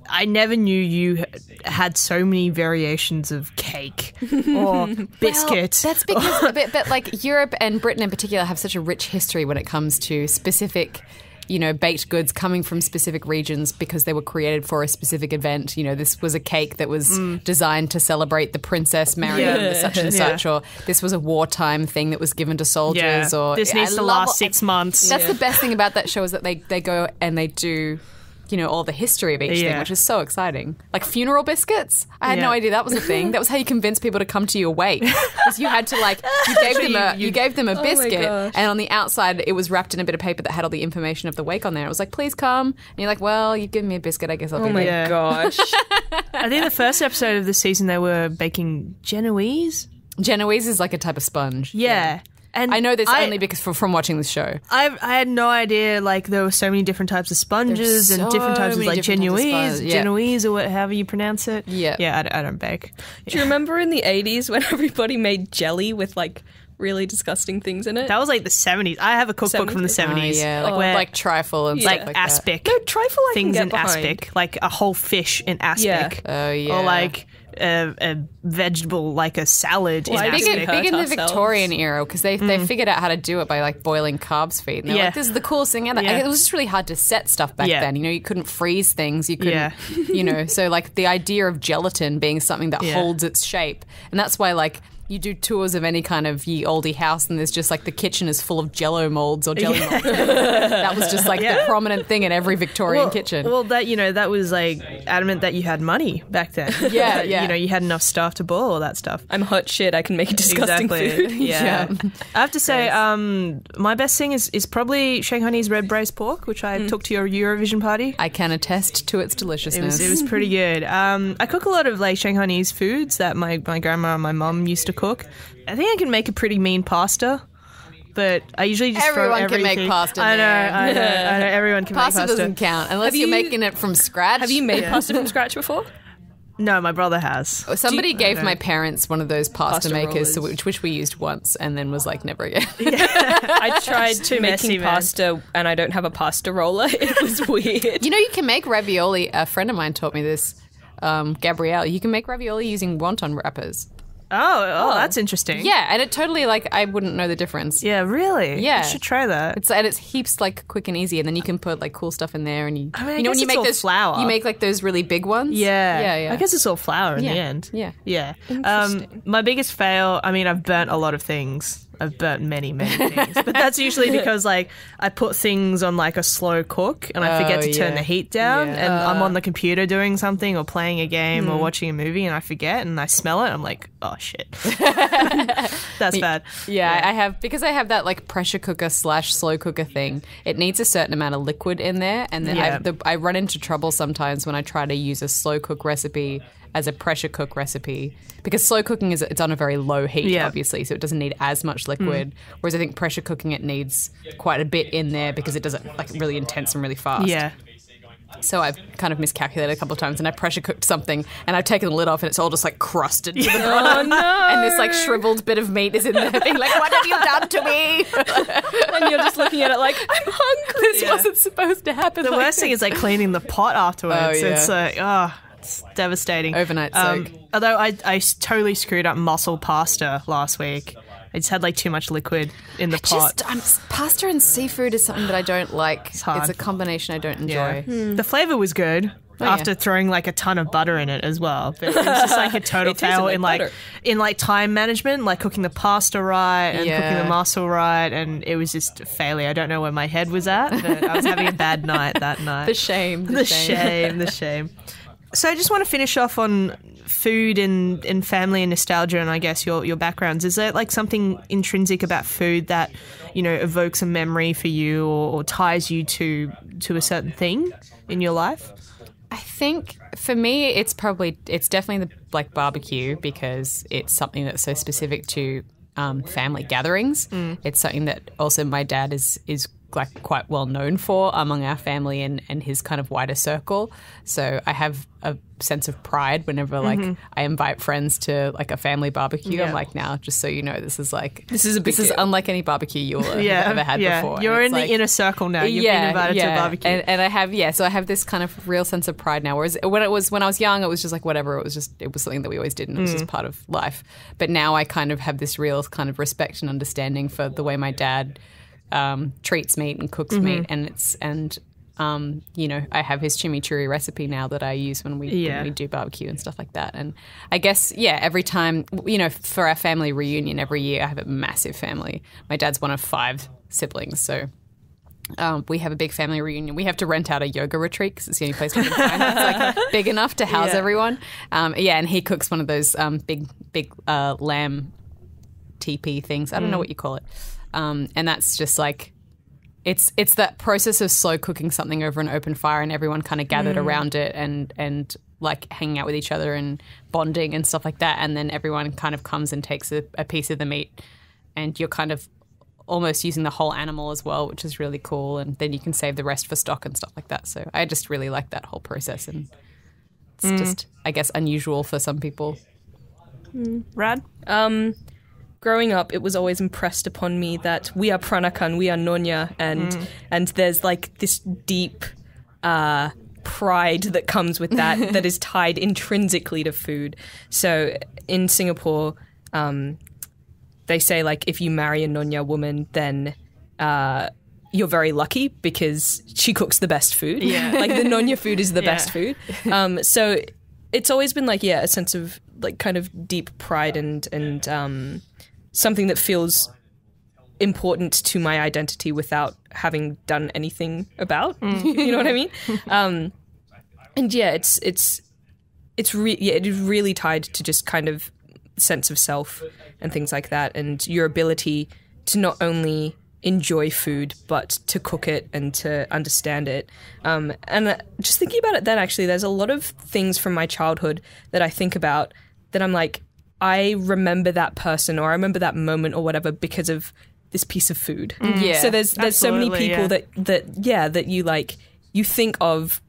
I never knew you had so many variations of cake or biscuit. Well, that's because, but like Europe and Britain in particular have such a rich history when it comes to specific, you know, baked goods coming from specific regions because they were created for a specific event. You know, this was a cake that was designed to celebrate the Princess Mariam, Yeah. such and Yeah. such, or this was a wartime thing that was given to soldiers. Yeah. Or This needs I to love- last 6 months. That's the best thing about that show is that they go and they do, you know, all the history of each thing, Yeah. which is so exciting. Like funeral biscuits. I had no Yeah. idea that was a thing. That was how you convinced people to come to your wake. Because you had to like, you gave them a biscuit, gosh. and on the outside it was wrapped in a bit of paper that had all the information of the wake on there. It was like, please come. And you're like, well, you've given me a biscuit. I guess I'll Oh be my there. Yeah. gosh. I think the first episode of the season they were baking Genoese. Genoese is like a type of sponge. Yeah. And I know this only because from watching this show. I had no idea like there were so many different types of sponges There's and so different types of many like different types of Genoese, sponge, yeah. Genoese or however you pronounce it. Yeah. Yeah, I don't bake. Do you remember in the 80s when everybody made jelly with like really disgusting things in it? That was like the 70s. I have a cookbook from the 70s. yeah, where, like trifle and like stuff like that. aspic. No, trifle I can things get in behind. aspic, like a whole fish in aspic. Oh, yeah. Or like a vegetable, like a salad in Well, I Big aspic. in, hurt big in the ourselves. Victorian era because they figured out how to do it by like boiling carbs feed. And they're Yeah. like, this is the coolest thing ever. Yeah. It was just really hard to set stuff back Yeah. then. You know, you couldn't freeze things. You couldn't, Yeah. you know, so like the idea of gelatin being something that Yeah. holds its shape. And that's why like you do tours of any kind of ye oldie house and there's just like the kitchen is full of jello molds or jelly molds. That was just like the prominent thing in every Victorian kitchen. Well, that that was like adamant that you had money back then. Yeah, That, yeah. You know, you had enough stuff to boil all that stuff. I'm hot shit. I can make disgusting Exactly. food. Yeah. I have to say, my best thing is probably Shanghainese red braised pork, which I took to your Eurovision party. I can attest to its deliciousness. It was pretty good. I cook a lot of like Shanghainese foods that my grandma and my mum used to cook. I think I can make a pretty mean pasta. But I usually just Everyone throw can make everything. pasta, I know, man. I know. Everyone can Pasta make pasta. doesn't count unless Have you're you- making it from scratch. Have you made pasta from scratch before? No, my brother has. Somebody gave I my don't- parents one of those pasta Pasta makers, rollers. which we used once, and then was like, never again. I tried too messy, making man. pasta and I don't have a pasta roller. It was weird. You know, you can make ravioli. A friend of mine taught me this, Gabrielle. You can make ravioli using wonton wrappers. Oh, that's interesting. Yeah, and it totally, like, I wouldn't know the difference. Yeah, really? Yeah. I should try that. It's heaps like quick and easy, and then you can put like cool stuff in there, and I mean, I you know when guess you it's make all those flour. you make like those really big ones. Yeah. yeah. I guess it's all flour in the end. Yeah. Yeah. Interesting. My biggest fail, I mean, I've burnt a lot of things. I've burnt many, many things. But that's usually because, like, I put things on, like, a slow cook and I forget to turn yeah. the heat down. Yeah. And I'm on the computer doing something or playing a game or watching a movie and I forget and I smell it. I'm like, oh, shit. That's bad. Yeah, I have because I have that like pressure cooker / slow cooker thing. It needs a certain amount of liquid in there, and then Yeah. I run into trouble sometimes when I try to use a slow cook recipe as a pressure cook recipe because slow cooking it's on a very low heat, Yeah. obviously, so it doesn't need as much liquid. Whereas I think pressure cooking it needs quite a bit in there because it does it like really intense and really fast. Yeah. So I've kind of miscalculated a couple of times, and I pressure cooked something, and I've taken the lid off, and it's all just like crusted to the bottom. Oh no! And this like shriveled bit of meat is in there, being like, "What have you done to me?" And you're just looking at it like, I'm hungry. This wasn't supposed to happen. The worst thing is, like, cleaning the pot afterwards. Oh, yeah. It's like, it's devastating. Overnight soak. Although I totally screwed up mussel pasta last week. I just had like too much liquid in the pot. Pasta and seafood is something that I don't like. hard. It's a combination I don't Yeah. enjoy. The flavor was good after throwing like a ton of butter in it as well. But it was just like a total It tasted fail like butter. in time management, like cooking the pasta right and Yeah. cooking the mussel right, and it was just a failure. I don't know where my head was at, but I was having a bad night that night. The shame. The shame. So I just want to finish off on food and family and nostalgia and I guess your backgrounds. Is there like something intrinsic about food that, you know, evokes a memory for you or ties you to a certain thing in your life? I think for me, it's definitely the like barbecue because it's something that's so specific to family gatherings. It's something that also my dad is like quite well known for among our family and his kind of wider circle. So I have a sense of pride whenever like I invite friends to like a family barbecue. Yeah. I'm like, now, just so you know, this is a big This is unlike any barbecue you'll have ever had before. You're And in it's like- the inner circle now. You've been invited to a barbecue. and I have so I have this kind of real sense of pride now. Whereas when I was young, it was just like whatever. It was something that we always did, and it was just part of life. But now I kind of have this real kind of respect and understanding for the way my dad treats meat and cooks meat, and you know, I have his chimichurri recipe now that I use when we do barbecue and stuff like that. And I guess, every time, you know, for our family reunion every year, I have a massive family. My dad's one of 5 siblings, so we have a big family reunion. We have to rent out a yoga retreat because it's the only place we can find that's like big enough to house everyone. And he cooks one of those big lamb teepee things. I don't know what you call it. And that's just like, it's that process of slow cooking something over an open fire and everyone kind of gathered around it and like hanging out with each other and bonding and stuff like that. And then everyone kind of comes and takes a piece of the meat and you're kind of almost using the whole animal as well, which is really cool. And then you can save the rest for stock and stuff like that. So I just really like that whole process. And it's just, I guess, unusual for some people. Rad? Growing up, it was always impressed upon me that we are Pranakan, we are Nonya, and there's like this deep pride that comes with that that is tied intrinsically to food. So in Singapore, they say like if you marry a Nonya woman, then you're very lucky because she cooks the best food. Yeah. Like the Nonya food is the Yeah. best food. So it's always been like, a sense of like kind of deep pride and something that feels important to my identity without having done anything about. You know what I mean? And yeah, it is really tied to just kind of sense of self and things like that, and your ability to not only enjoy food but to cook it and to understand it. And just thinking about it then, actually, there's a lot of things from my childhood that I think about that I'm like, I remember that person or I remember that moment or whatever because of this piece of food. Yeah, so there's so many absolutely, people yeah. that you like, you think of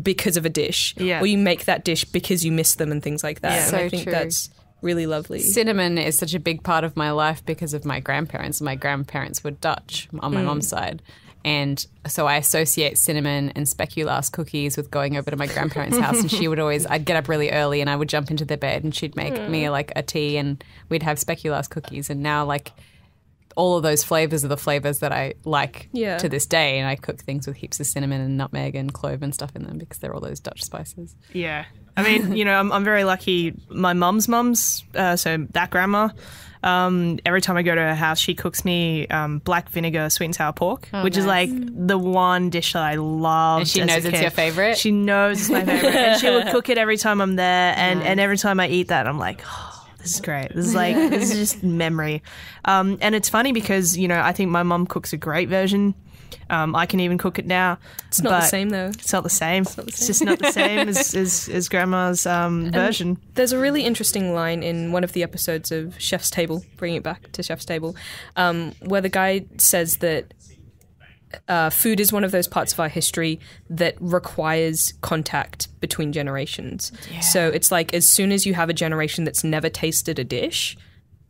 because of a dish, Yeah. or you make that dish because you miss them and things like that. Yeah. And So I think true. that's really lovely. Cinnamon is such a big part of my life because of my grandparents. My grandparents were Dutch on my mom's side. And so I associate cinnamon and speculoos cookies with going over to my grandparents' house, and she would always, I'd get up really early and I would jump into their bed and she'd make me like a tea and we'd have speculoos cookies. And now like all of those flavors are the flavors that I like Yeah. to this day. And I cook things with heaps of cinnamon and nutmeg and clove and stuff in them because they're all those Dutch spices. Yeah. I mean, you know, I'm very lucky. My mum's, so that grandma, every time I go to her house, she cooks me black vinegar sweet and sour pork, which is like the one dish that I love. And she knows it's your favorite? She knows it's my favorite. And she would cook it every time I'm there. And every time I eat that, I'm like, oh, this is great. This is just memory. And it's funny because, you know, I think my mum cooks a great version. I can even cook it now. It's not the same though. It's not the same. It's just not the same as Grandma's version. There's a really interesting line in one of the episodes of Chef's Table, bringing it back to Chef's Table, where the guy says that food is one of those parts of our history that requires contact between generations. Yeah. So it's like as soon as you have a generation that's never tasted a dish,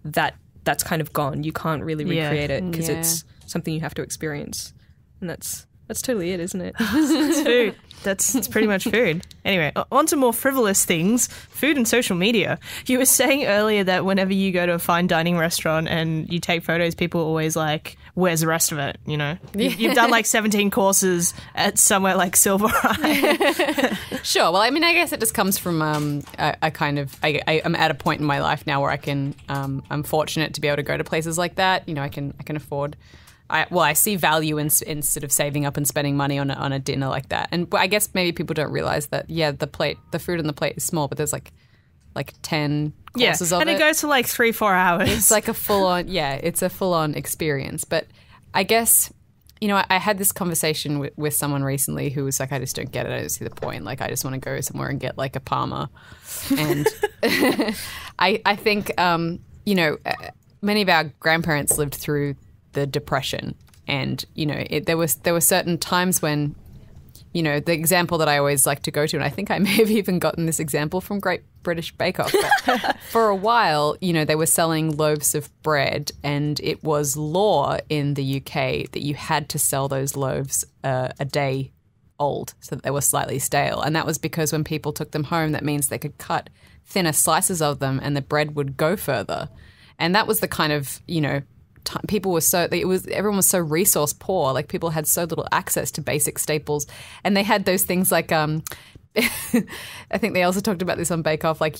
that's kind of gone. You can't really recreate it because it's something you have to experience. And that's totally it, isn't it? It's food. It's pretty much food. Anyway, on to more frivolous things, food and social media. You were saying earlier that whenever you go to a fine dining restaurant and you take photos, people are always like, where's the rest of it? You know, you've done like 17 courses at somewhere like Silver Eye. Sure. Well, I mean, I guess it just comes from a kind of, I'm at a point in my life now where I can, I'm fortunate to be able to go to places like that. You know, I can afford. I see value in sort of saving up and spending money on a dinner like that. And I guess maybe people don't realize that, the food on the plate is small, but there's like 10 courses of it. And it goes for like 3-4 hours. It's like a full-on experience. But I guess, you know, I had this conversation with someone recently who was like, I just don't get it. I don't see the point. Like, I just want to go somewhere and get like a Parma. And I think, you know, many of our grandparents lived through the Depression, and you know there were certain times when, you know, the example that I always like to go to, and I think I may have even gotten this example from Great British Bake Off, but for a while, you know, they were selling loaves of bread, and it was law in the UK that you had to sell those loaves a day old so that they were slightly stale, and that was because when people took them home, that means they could cut thinner slices of them and the bread would go further. And that was the kind of, you know, people were everyone was so resource poor. Like, people had so little access to basic staples, and they had those things like I think they also talked about this on Bake Off, like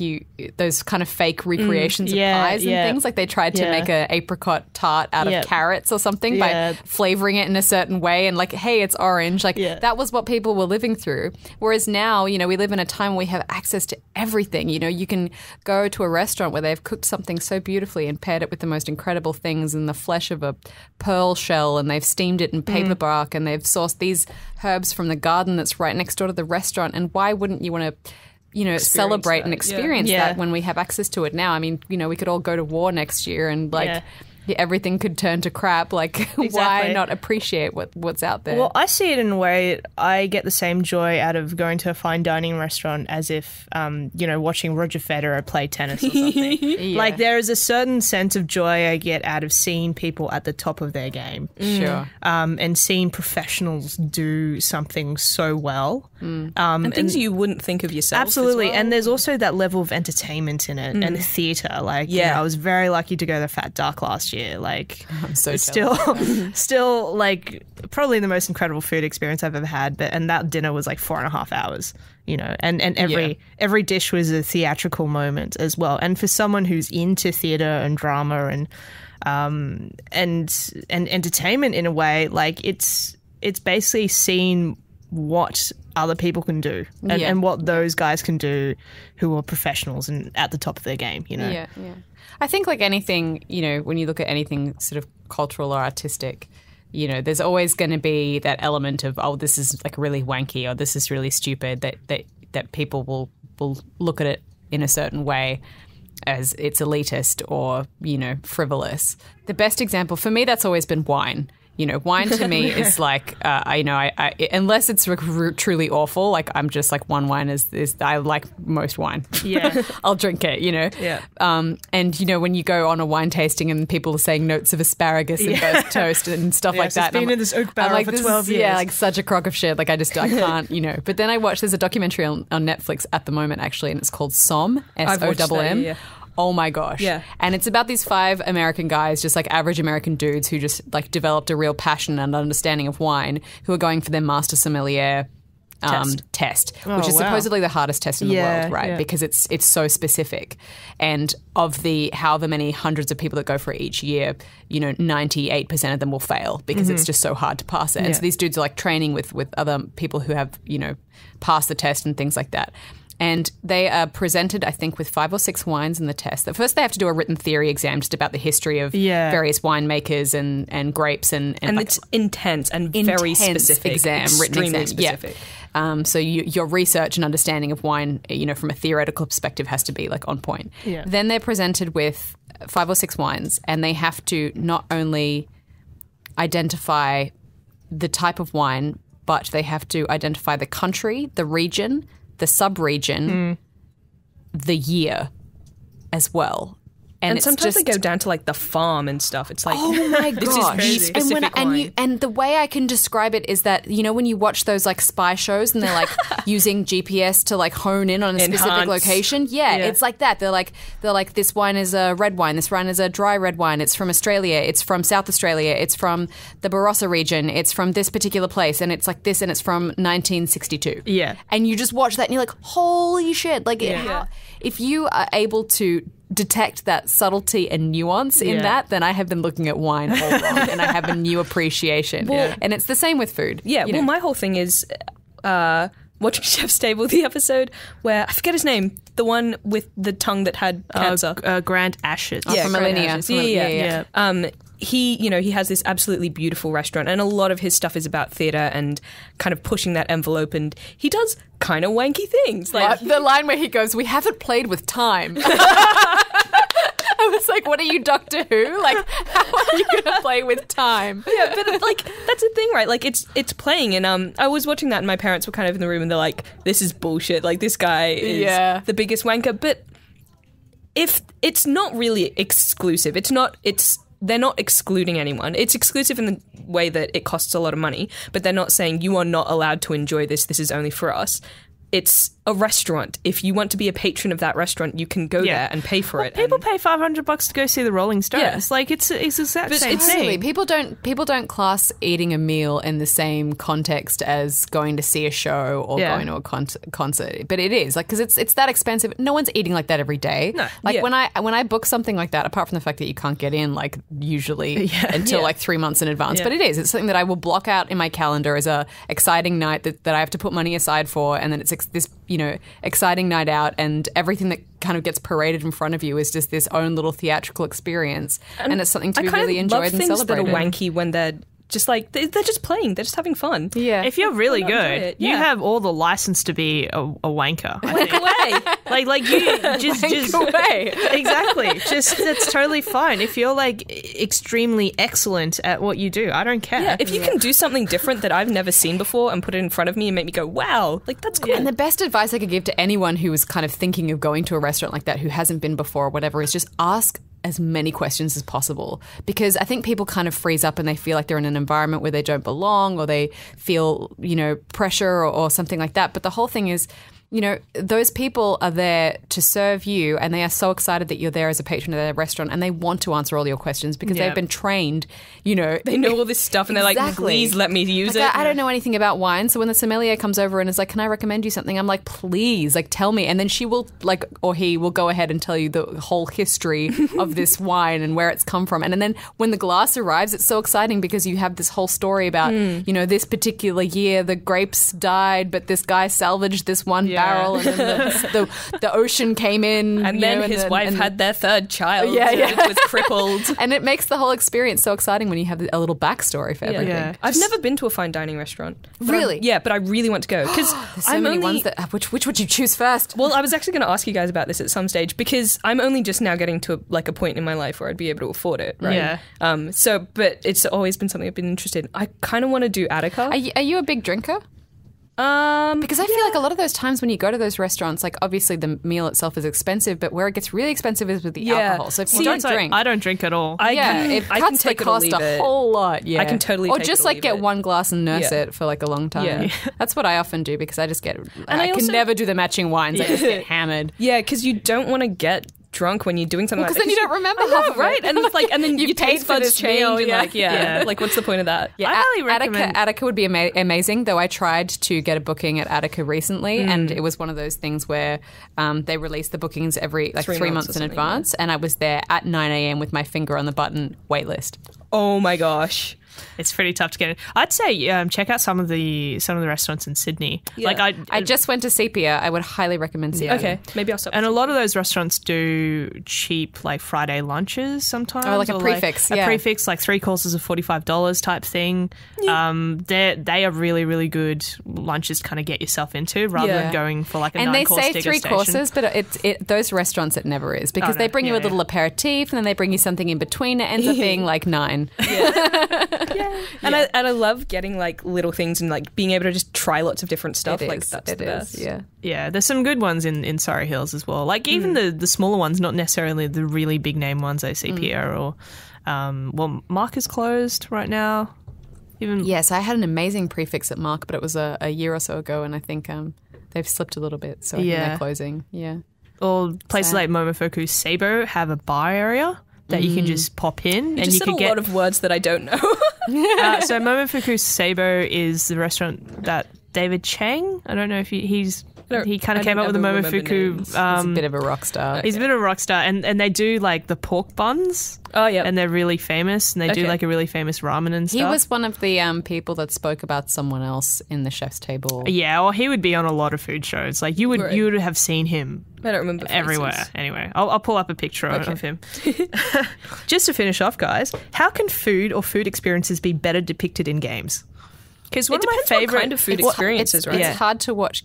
those kind of fake recreations of pies and things. Like, they tried to make an apricot tart out of carrots or something by flavoring it in a certain way, and like, hey, it's orange. Like, that was what people were living through. Whereas now, you know, we live in a time where we have access to everything. You know, you can go to a restaurant where they've cooked something so beautifully and paired it with the most incredible things in the flesh of a pearl shell, and they've steamed it in paper bark, and they've sourced these herbs from the garden that's right next door to the restaurant. And why wouldn't you want to, you know, celebrate and experience that when we have access to it now? I mean, you know, we could all go to war next year and like everything could turn to crap. Like, Exactly. Why not appreciate what's out there? Well, I see it in a way. I get the same joy out of going to a fine dining restaurant as if, you know, watching Roger Federer play tennis or something. Like, there is a certain sense of joy I get out of seeing people at the top of their game. Sure. And seeing professionals do something so well. And things you wouldn't think of yourself. Absolutely. as well. And there's also that level of entertainment in it and theatre. Like, you know, I was very lucky to go to the Fat Duck last year. Like, I'm so it's jealous. still like probably the most incredible food experience I've ever had. And that dinner was like 4.5 hours, you know, and every dish was a theatrical moment as well. And for someone who's into theatre and drama and entertainment in a way, like it's basically seen what other people can do and what those guys can do who are professionals and at the top of their game, you know? Yeah. I think like anything, you know, when you look at anything sort of cultural or artistic, you know, there's always going to be that element of, oh, this is like really wanky or this is really stupid, that people will look at it in a certain way as it's elitist or, you know, frivolous. The best example for me, that's always been wine. You know, wine to me is like, I unless it's truly awful, like I'm just like one wine is I like most wine. Yeah. I'll drink it, you know. Yeah. And, you know, when you go on a wine tasting and people are saying notes of asparagus and burnt toast and stuff like that. It's been in this oak barrel like, for 12 years. Yeah, like such a crock of shit. Like I can't, you know. But then I watched, there's a documentary on Netflix at the moment actually, and it's called SOM, S-O-M-M. Yeah. Oh my gosh. Yeah. And it's about these 5 American guys, just like average American dudes who just like developed a real passion and understanding of wine, who are going for their master sommelier test, which is supposedly the hardest test in the world, right? Yeah. Because it's so specific. And of the however many hundreds of people that go for it each year, you know, 98% of them will fail because it's just so hard to pass it. And so these dudes are like training with other people who have, you know, passed the test and things like that. And they are presented, I think, with 5 or 6 wines in the test. At first, they have to do a written theory exam just about the history of various winemakers and grapes. And like, it's intense and very specific. Written exam. Specific. Yeah. So your research and understanding of wine, you know, from a theoretical perspective has to be like on point. Yeah. Then they're presented with 5 or 6 wines and they have to not only identify the type of wine, but they have to identify the country, the region, the sub-region, the year as well. And it's sometimes just, they go down to like the farm and stuff. It's like, oh my this gosh. is specific wine. And the way I can describe it is that, you know, when you watch those like spy shows and they're like using GPS to like hone in on a specific location. Yeah, it's like that. They're like, this wine is a red wine. This wine is a dry red wine. It's from Australia. It's from South Australia. It's from the Barossa region. It's from this particular place. And it's like this and it's from 1962. Yeah. And you just watch that and you're like, holy shit. Like, if you are able to detect that subtlety and nuance in that, then I have been looking at wine all along and I have a new appreciation. And it's the same with food. Yeah, well, my whole thing is watching Chef's Table, the episode where, I forget his name, the one with the tongue that had cancer. Grant Ashes. From Millennia. Yeah. He has this absolutely beautiful restaurant and a lot of his stuff is about theatre and kind of pushing that envelope, and he does kind of wanky things. Like the line where he goes, "We haven't played with time." I was like, what are you, Doctor Who? Like, how are you going to play with time? Yeah, but like, that's the thing, right? Like, it's playing, and I was watching that and my parents were kind of in the room and they're like, this is bullshit. Like, this guy is the biggest wanker. But if it's not really exclusive, they're not excluding anyone. It's exclusive in the way that it costs a lot of money, but they're not saying you are not allowed to enjoy this. This is only for us. It's a restaurant. If you want to be a patron of that restaurant, you can go there and pay for it. People pay $500 to go see the Rolling Stones. Yeah. Like it's the exact same thing. People don't class eating a meal in the same context as going to see a show or going to a concert. But it is like, because it's that expensive. No one's eating like that every day. No. Like when I book something like that, apart from the fact that you can't get in like usually until like 3 months in advance. But it's something that I will block out in my calendar as a exciting night that I have to put money aside for, and then it's this, you know, exciting night out, and everything that kind of gets paraded in front of you is just this own little theatrical experience, and it's something to be really enjoyed and celebrated. I kind of love things that are wanky when they're just like, they're just playing, they're just having fun. Yeah. If you're really good, you have all the license to be a wanker. Wank away. like you just away. Exactly. Just that's totally fine. If you're like extremely excellent at what you do, I don't care. Yeah, if you can do something different that I've never seen before and put it in front of me and make me go, wow, like that's cool. And the best advice I could give to anyone who is kind of thinking of going to a restaurant like that, who hasn't been before or whatever, is just ask as many questions as possible, because I think people kind of freeze up and they feel like they're in an environment where they don't belong, or they feel, you know, pressure or something like that. But the whole thing is, you know, those people are there to serve you, and they are so excited that you're there as a patron of their restaurant, and they want to answer all your questions because they've been trained, you know. They know all this stuff, and they're like, please let me use it. I don't know anything about wine, so when the sommelier comes over and is like, can I recommend you something? I'm like, please, like, tell me. And then she will, like, or he will go ahead and tell you the whole history of this wine and where it's come from. And then when the glass arrives, it's so exciting because you have this whole story about, you know, this particular year the grapes died, but this guy salvaged this one barrel, and then the ocean came in, and then his wife had their third child. It was crippled, and it makes the whole experience so exciting when you have a little backstory for everything. Yeah. I've never been to a fine dining restaurant. Really? But I really want to go because there's so many ones that. Which would you choose first? Well, I was actually going to ask you guys about this at some stage because I'm only just now getting to a point in my life where I'd be able to afford it. Right? Yeah. But it's always been something I've been interested in. I kind of want to do Attica. Are you a big drinker? Because I feel like a lot of those times when you go to those restaurants, like obviously the meal itself is expensive, but where it gets really expensive is with the alcohol. So if you don't drink, I don't drink at all. it cuts the cost a whole lot. Yeah, I can totally. Or take just it or like leave get it. one glass and nurse it for like a long time. Yeah. That's what I often do because I just get. I can also- never do the matching wines. I just get hammered. Yeah, because you don't want to get drunk when you're doing something like that. Because then you don't remember half of it. right? And it's like, and then You your paid taste for buds this change. meal, And yeah. like, like, what's the point of that? Yeah, I highly recommend- Attica would be amazing, though I tried to get a booking at Attica recently, and it was one of those things where they release the bookings every 3 months in advance, and I was there at 9 a.m. with my finger on the button, wait list. Oh my gosh. It's pretty tough to get in. I'd say check out some of the restaurants in Sydney. Yeah. Like I just went to Sepia. I would highly recommend Sepia. Okay, maybe I'll stop. and a lot of those restaurants do cheap like Friday lunches sometimes. Oh, like a or, prefix, a yeah. prefix, like 3 courses of $45 type thing. They are really, really good lunches to kind of get yourself into rather than going for like a And they 9-course say 3 degustation. courses, but those restaurants it never is because no. they bring you a Yeah, little aperitif and then they bring you something in between. It ends up being like 9. And I love getting like little things and like being able to just try lots of different stuff. Like that's the best. Yeah. Yeah, there's some good ones in Surrey Hills as well. Like even the smaller ones, not necessarily the really big name ones I see here or Mark is closed right now. Yes, I had an amazing prefix at Mark, but it was a year or so ago, and I think they've slipped a little bit, so I think they're closing. Yeah. Or places like Momofuku Seibo have a bar area that you can just pop in, and Just you said can a get lot of words that I don't know. so Momofuku Seibo is the restaurant that David Chang. I don't know if he kind of came up with the Momofuku. He's a bit of a rock star. He's a bit of a rock star, and they do like the pork buns. Oh yeah, And they're really famous, and they do like a really famous ramen and stuff. He was one of the people that spoke about someone else in the chef's table. Yeah, or he would be on a lot of food shows. Like you would have seen him I don't remember faces. everywhere. Anyway, I'll pull up a picture of him. Just to finish off, guys, how can food or food experiences be better depicted in games? Because one It of my depends what favorite kind of food experiences, right? It's hard to watch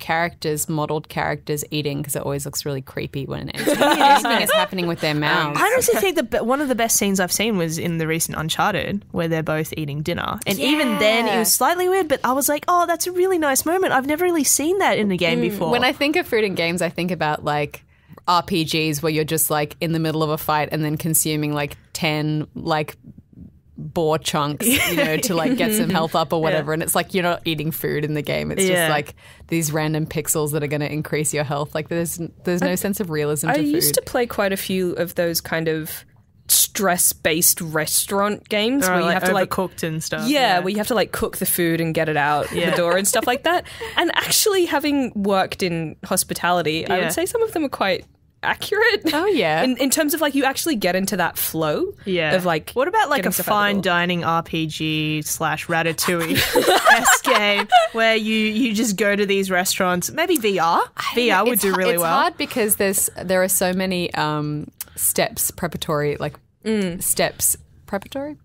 modeled characters eating because it always looks really creepy when anything is happening with their mouths. I honestly think one of the best scenes I've seen was in the recent Uncharted where they're both eating dinner. And even then it was slightly weird, but I was like, oh, that's a really nice moment. I've never really seen that in a game before. When I think of food and games, I think about like RPGs where you're just like in the middle of a fight and then consuming like 10 like boar chunks, to like get some health up or whatever. And it's like you're not eating food in the game. It's just like these random pixels that are going to increase your health. Like there's no sense of realism to I food. used to play quite a few of those kind of stress-based restaurant games where you have to like overcooked and stuff. where you have to like cook the food and get it out the door and stuff like that. And actually, having worked in hospitality, I would say some of them are quite accurate. Oh yeah. In terms of like you actually get into that flow. Yeah. Of like what about like a getting stuff out the fine door? dining RPG / Ratatouille game where you just go to these restaurants? Maybe VR. VR would do really it's well. It's hard because there are so many steps preparatory like steps preparatory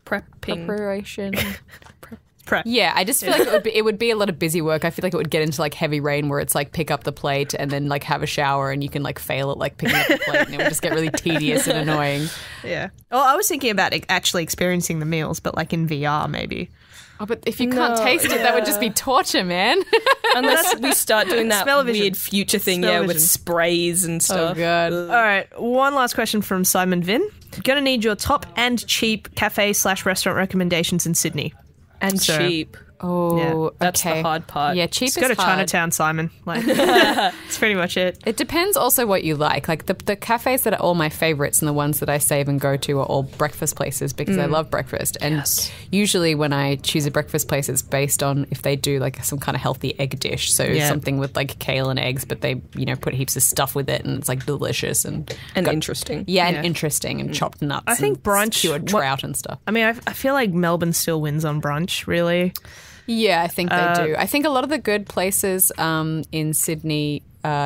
preparation. Prep. Yeah, I just feel like it would be a lot of busy work. I feel like it would get into like heavy rain where it's like pick up the plate and then like have a shower and you can like fail at like picking up the plate and it would just get really tedious and annoying. Yeah. Well, I was thinking about actually experiencing the meals, but like in VR maybe. Oh, but if you can't taste it, that would just be torture, man. Unless we start doing that Smell-o-vision. weird future thing, Smell-o-vision. with sprays and stuff. Oh god. All right, one last question from Simon Vin. Gonna need your top and cheap cafe / restaurant recommendations in Sydney. And So- cheap. Oh, That's okay. the hard part. Yeah, cheap Just is go to hard. Chinatown, Simon. Like, that's pretty much it. It depends also what you like. Like the cafes that are all my favorites and the ones that I save and go to are all breakfast places because I love breakfast. And usually when I choose a breakfast place, it's based on if they do like some kind of healthy egg dish. So something with like kale and eggs, but they, put heaps of stuff with it and it's like delicious and interesting. Yeah, and interesting and chopped nuts. I think and brunch- cured trout and stuff. I mean, I feel like Melbourne still wins on brunch, really. Yeah, I think they do. I think a lot of the good places in Sydney,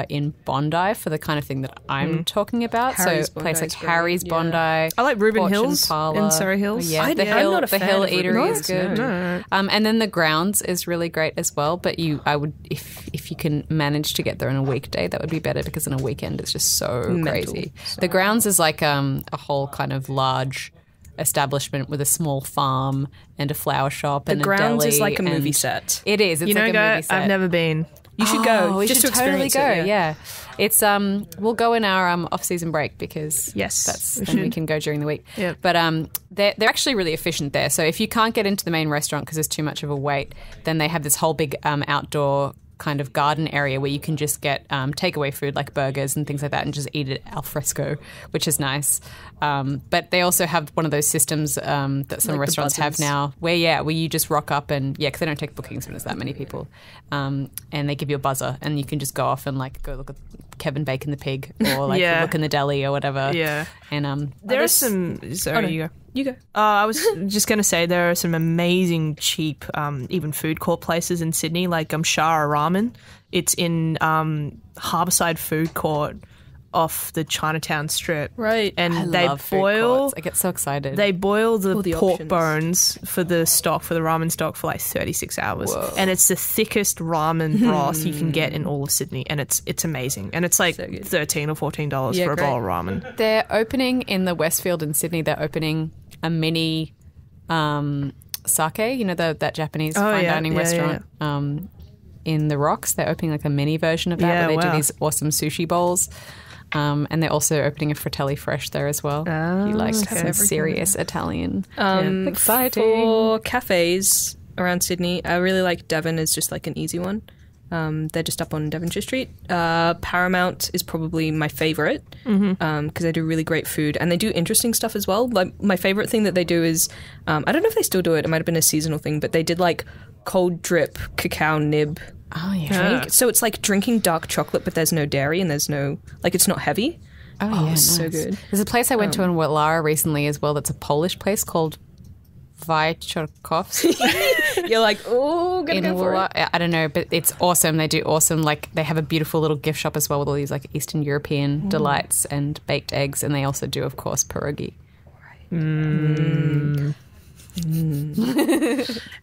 in Bondi, for the kind of thing that I'm talking about. Harry's so a place Bondi like is great, Harry's yeah. Bondi. I like Reuben Porch and Hills Parlour. in Surrey Hills. Yeah, I'm not a the fan Hill of Reuben Eatery Hills, is good. no. And then the Grounds is really great as well. But I would if you can manage to get there on a weekday, that would be better because on a weekend it's just so crazy. The Grounds is like a whole kind of large establishment with a small farm and a flower shop and The a Grounds deli. is like a movie and- set. It is. It's You know, like a guy, movie set. I've never been. You should go We just should to totally experience go. it. Yeah, it's we'll go in our off-season break because Yes, that's we then we should. can go during the week. Yep. But they're actually really efficient there. So if you can't get into the main restaurant because there's too much of a wait, then they have this whole big outdoor kind of garden area where you can just get takeaway food like burgers and things like that and just eat it al fresco, which is nice. But they also have one of those systems that some Like the restaurants have buzzers. now where you just rock up and because they don't take bookings when there's that many people, and they give you a buzzer and you can just go off and like go look at Kevin Bacon the pig or like Yeah. look in the deli or whatever. Yeah. And There are some. Sorry, no. you go. You go. I was just going to say there are some amazing cheap, even food court places in Sydney, like Shara Ramen. It's in Harbourside Food Court off the Chinatown Strip. Right. And I they love food boil. courts. I get so excited. They boil the the pork options. bones for the ramen stock for like 36 hours. And it's the thickest ramen broth you can get in all of Sydney. And it's amazing. And it's like good. $13 or $14 Yeah, for a great. bowl of ramen. They're opening in the Westfield in Sydney. They're opening a mini sake, that Japanese fine dining restaurant in the Rocks. They're opening like a mini version of that Yeah, where they wow. do these awesome sushi bowls. And they're also opening a Fratelli Fresh there as well. If you like some serious Italian. Exciting. For cafes around Sydney, I really like Devon as just like an easy one. They're just up on Devonshire Street. Paramount is probably my favourite because they do really great food and they do interesting stuff as well. Like my favourite thing that they do is, I don't know if they still do it. It might have been a seasonal thing, but they did like cold drip cacao nib Oh, yeah. drink. So it's like drinking dark chocolate, but there's no dairy and there's no it's not heavy. Oh, yeah. so nice. good. There's a place I went to in Wetlara recently as well that's a Polish place called Wojciechowski. You're like, oh, gonna in go for it. I don't know, but it's awesome. They do awesome, like they have a beautiful little gift shop as well with all these like Eastern European delights and baked eggs, and they also do, of course, pierogi.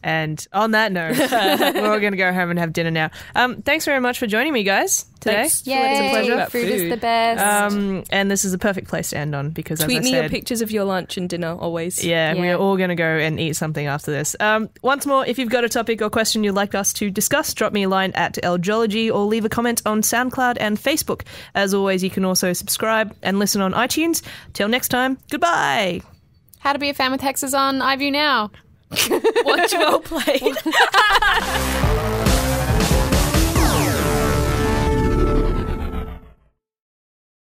And on that note, we're all going to go home and have dinner now. Thanks very much for joining me, guys, today. Thanks. Yay, It's a pleasure. food is Food. the best. And this is the perfect place to end on because, Tweet as I me said, your pictures of your lunch and dinner always. yeah, we Yeah. are all going to go and eat something after this. Once more, if you've got a topic or question you'd like us to discuss, drop me a line at LGeology or leave a comment on SoundCloud and Facebook. As always, you can also subscribe and listen on iTunes. Till next time, goodbye. How to be a fan with Hex is on iView now. Watch well played.